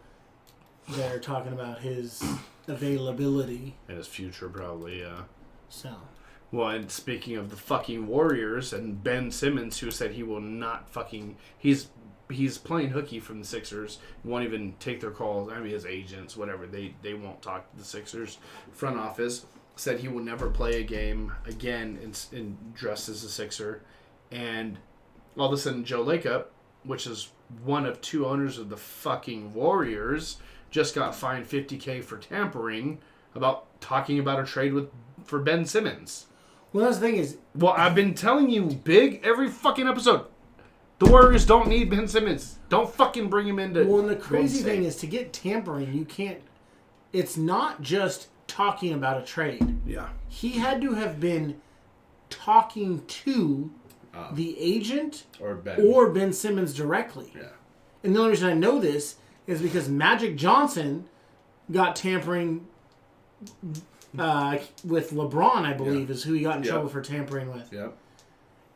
they're talking about his availability. And his future, probably, yeah. So. Well, and speaking of the fucking Warriors and Ben Simmons, who said he will not fucking... He's playing hooky from the Sixers. Won't even take their calls. I mean, his agents, whatever. They won't talk to the Sixers front office. Said he will never play a game again in dressed as a Sixer. And all of a sudden, Joe Lacob, which is one of 2 owners of the fucking Warriors, just got fined $50,000 for tampering about talking about a trade for Ben Simmons. Well, that's the thing is... Well, I've been telling you, Big, every fucking episode... The Warriors don't need Ben Simmons. Don't fucking bring him into... Well, and the crazy thing is, to get tampering, you can't... It's not just talking about a trade. Yeah. He had to have been talking to the agent or Ben Simmons directly. Yeah. And the only reason I know this is because Magic Johnson got tampering with LeBron, I believe, is who he got in trouble for tampering with. Yep.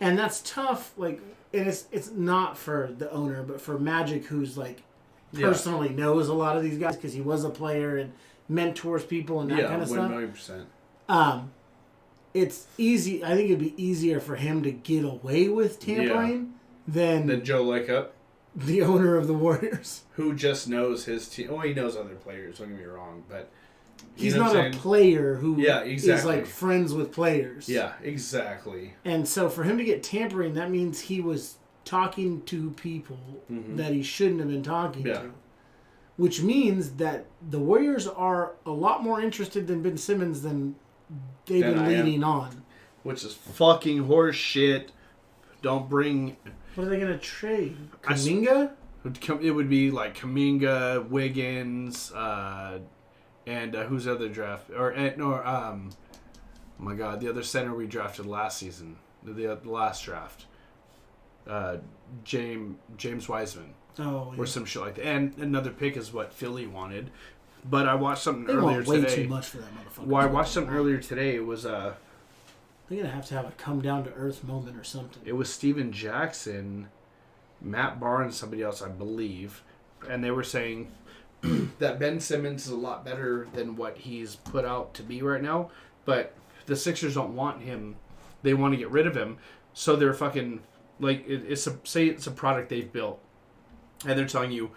And that's tough. Like, and it's not for the owner, but for Magic, who's like personally knows a lot of these guys because he was a player and mentors people and that kind of stuff. 1,000,000%. It's easy. I think it'd be easier for him to get away with tampering than Joe Lacob, the owner of the Warriors, who just knows his team. Oh, he knows other players. Don't get me wrong, but he's not a player who exactly. is like friends with players. Yeah, exactly. And so for him to get tampering, that means he was talking to people that he shouldn't have been talking to. Which means that the Warriors are a lot more interested in Ben Simmons than they've been leading on. Which is fucking horse shit. Don't bring... What are they going to trade? Kuminga? It would be like Kuminga, Wiggins, and who's the other draft? Oh my God, the other center we drafted last season. The last draft. James Wiseman. Oh, yeah. Or some shit like that. And another pick is what Philly wanted. But I watched something they earlier want way today. Too much for that motherfucker. Well, I watched something earlier today. It was they're gonna have to have a come down to earth moment or something. It was Steven Jackson, Matt Barnes, somebody else, I believe, and they were saying that Ben Simmons is a lot better than what he's put out to be right now. But the Sixers don't want him; they want to get rid of him. So they're fucking like it's a product they've built, and they're telling you.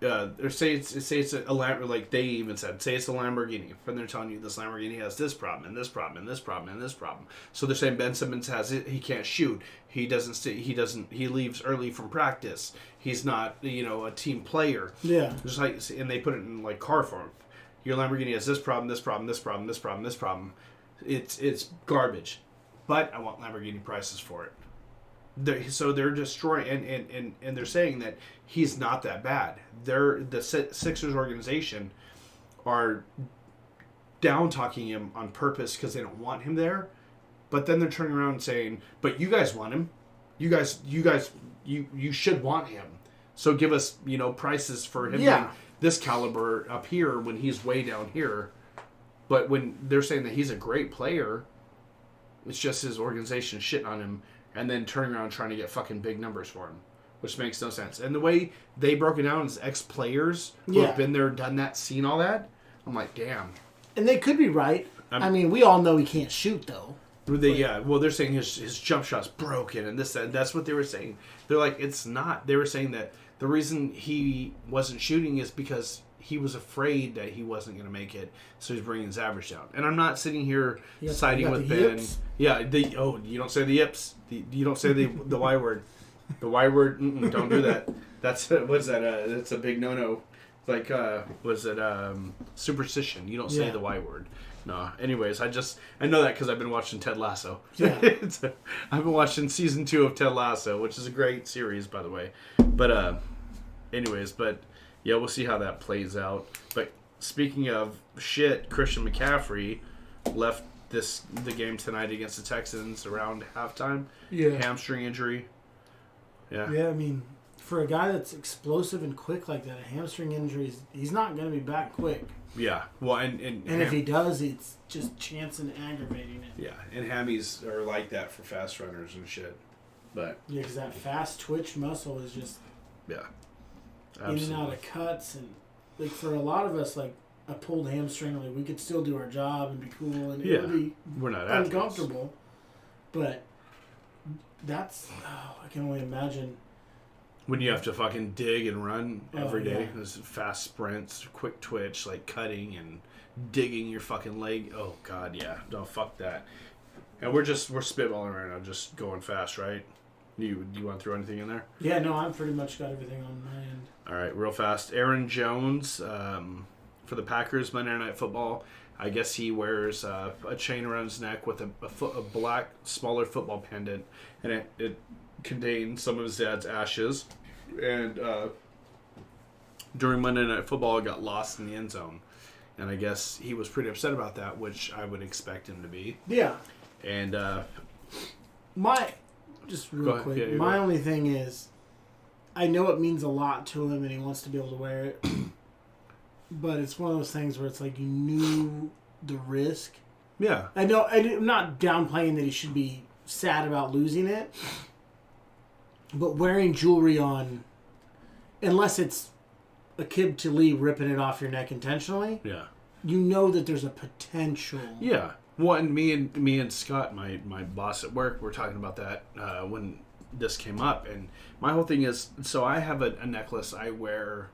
Or say it's a Lamborghini, like they even said, say it's a Lamborghini, and they're telling you this Lamborghini has this problem and this problem and this problem and this problem. So they're saying Ben Simmons has it. He can't shoot. He leaves early from practice. He's not a team player. Yeah. Just like, and they put it in like car form. Your Lamborghini has this problem, this problem, this problem, this problem, this problem. It's garbage, but I want Lamborghini prices for it. So they're destroying, and they're saying that he's not that bad. The Sixers organization are down talking him on purpose because they don't want him there. But then they're turning around and saying, "But you guys want him. You should want him. So give us prices for him this caliber up here when he's way down here." But when they're saying that he's a great player, it's just his organization shitting on him. And then turning around trying to get fucking big numbers for him, which makes no sense. And the way they broke it down as ex-players who have been there, done that, seen all that, I'm like, damn. And they could be right. I mean, we all know he can't shoot, though. Well, they're saying his jump shot's broken, and that's what they were saying. They're like, it's not. They were saying that the reason he wasn't shooting is because he was afraid that he wasn't going to make it, so he's bringing his average down. And I'm not sitting here siding with Ben. Yips? Yeah, you don't say the yips. You don't say the Y word. The Y word, don't do that. That's what's that? That's a big no-no. Like, superstition. You don't say the Y word. No. Anyways, I know that because I've been watching Ted Lasso. Yeah. I've been watching season 2 of Ted Lasso, which is a great series, by the way. But, yeah, we'll see how that plays out. But speaking of shit, Christian McCaffrey left the game tonight against the Texans around halftime. Yeah. Hamstring injury. Yeah. Yeah, I mean, for a guy that's explosive and quick like that, a hamstring injury, he's not going to be back quick. Yeah. Well, and if he does, it's just chance and aggravating it. Yeah, and hammies are like that for fast runners and shit. But yeah, because that fast twitch muscle is just absolutely. in and out of cuts, and like for a lot of us, like a pulled hamstring, like we could still do our job and be cool, and it would be we're not uncomfortable. But that's I can only imagine when you have to fucking dig and run every day. Yeah. Those fast sprints, quick twitch, like cutting and digging your fucking leg. Oh god, yeah, no, fuck that. And we're spitballing right now, just going fast, right? Do you want to throw anything in there? Yeah, no, I've pretty much got everything on my end. All right, real fast. Aaron Jones for the Packers Monday Night Football. I guess he wears a chain around his neck with a black, smaller football pendant, and it contains some of his dad's ashes. And during Monday Night Football, it got lost in the end zone. And I guess he was pretty upset about that, which I would expect him to be. Yeah. And just real quick, my only thing is, I know it means a lot to him and he wants to be able to wear it. But it's one of those things where it's like you knew the risk. Yeah. I know. I'm not downplaying that he should be sad about losing it. But wearing jewelry on, unless it's Aqib Talib ripping it off your neck intentionally, yeah, you know that there's a potential. Yeah. Well, and me and Scott, my boss at work, were talking about that when this came up. And my whole thing is, so I have a necklace I wear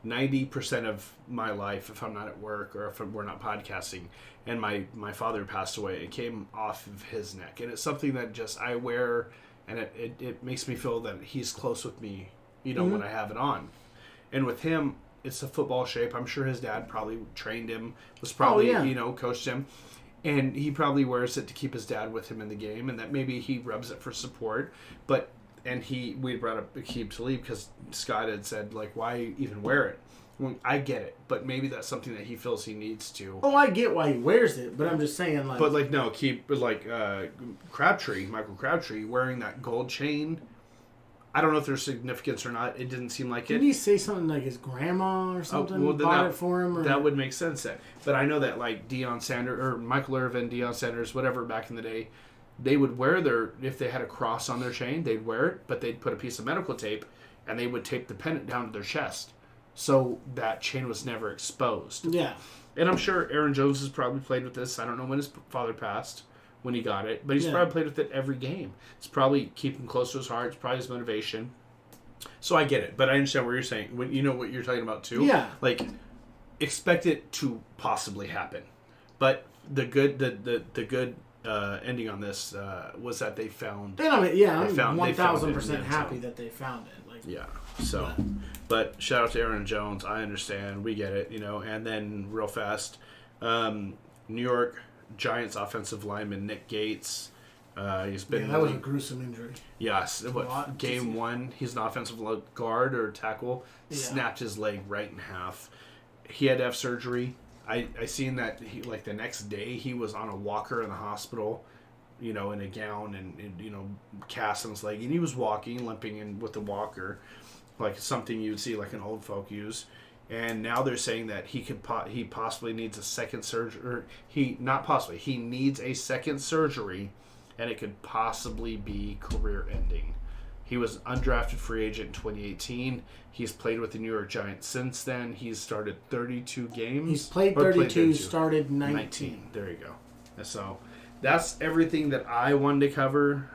90% of my life if I'm not at work or if we're not podcasting. And my father passed away. It came off of his neck. And it's something that just I wear, and it makes me feel that he's close with me, when I have it on. And with him, it's a football shape. I'm sure his dad probably trained him, was probably, coached him. And he probably wears it to keep his dad with him in the game, and that maybe he rubs it for support. We brought up Aqib Talib because Scott had said, like, why even wear it? Well, I get it, but maybe that's something that he feels he needs to. Oh, I get why he wears it, but I'm just saying, like... But, like, no, Michael Crabtree, wearing that gold chain, I don't know if there's significance or not. It didn't seem like it. Didn't he say something like his grandma or something bought it for him? Or... That would make sense then. But I know that, like, Deion Sanders, or Michael Irvin, Deion Sanders, whatever, back in the day, they would wear if they had a cross on their chain, they'd wear it, but they'd put a piece of medical tape, and they would tape the pennant down to their chest. So that chain was never exposed. Yeah. And I'm sure Aaron Jones has probably played with this. I don't know when his father passed, when he got it, but he's probably played with it every game. It's probably keeping close to his heart. It's probably his motivation. So I get it, but I understand what you're saying. When you know what you're talking about too. Yeah. Like, expect it to possibly happen, but the good ending on this was that they found. I'm 1,000% happy that they found it. Like, yeah. So, but shout out to Aaron Jones. I understand. We get it. And then real fast, New York Giants offensive lineman Nick Gates. He's been. That was a gruesome injury. Yes. Game 1, he's an offensive guard or tackle. Yeah. Snapped his leg right in half. He had to have surgery. I seen that the next day he was on a walker in the hospital, in a gown and cast on his leg, and he was walking, limping in with the walker, like something you'd see like an old folk use. And now they're saying that he possibly needs a second surgery, or he needs a second surgery, and it could possibly be career ending. He was undrafted free agent in 2018. He's played with the New York Giants since then. He's started 32 games. He's played 32, started 19. There you go. So that's everything that I wanted to cover.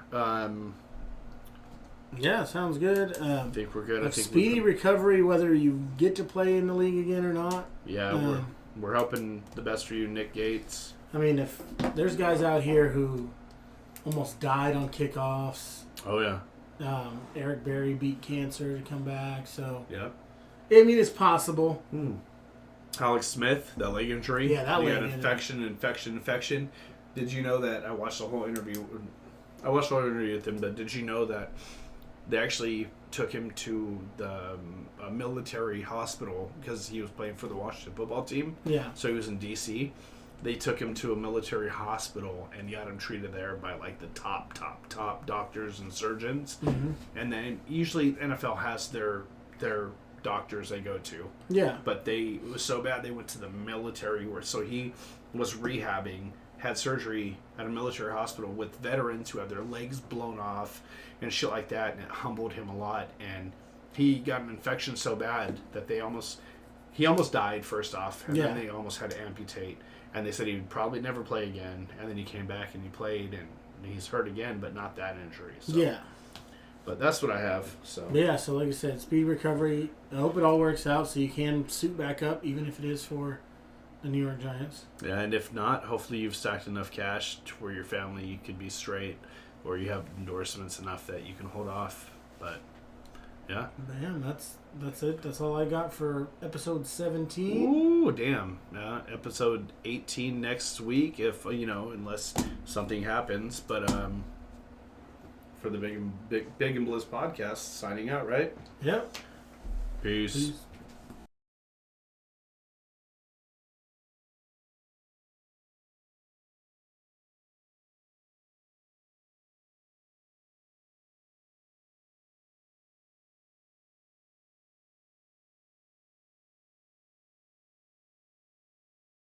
Yeah, sounds good. I think we're good. Speedy recovery, whether you get to play in the league again or not. Yeah, we're hoping the best for you, Nick Gates. I mean, if there's guys out here who almost died on kickoffs. Oh, yeah. Eric Berry beat cancer to come back, so... Yeah. I mean, it's possible. Alex Smith, that leg injury. Yeah, that leg injury. Infection. Did you know that... I watched the whole interview with him, but did you know that they actually took him to the military hospital because he was playing for the Washington football team? Yeah. So he was in D.C., they took him to a military hospital and got him treated there by like the top doctors and surgeons. Mm-hmm. And then usually NFL has their doctors they go to. Yeah. But it was so bad they went to the military so he was rehabbing, had surgery at a military hospital with veterans who had their legs blown off and shit like that, and it humbled him a lot. And he got an infection so bad that he almost died first off, and then they almost had to amputate. And they said he would probably never play again. And then he came back and he played, and he's hurt again, but not that injury. So. Yeah. But that's what I have. So so like I said, speed recovery. I hope it all works out so you can suit back up, even if it is for the New York Giants. Yeah, and if not, hopefully you've stacked enough cash to where your family could be straight, or you have endorsements enough that you can hold off. But yeah. Man, that's it. That's all I got for episode 17. Ooh, damn. Episode 18 next week, if unless something happens. But for the Big and Bliss podcast, signing out, right? Yep. Peace.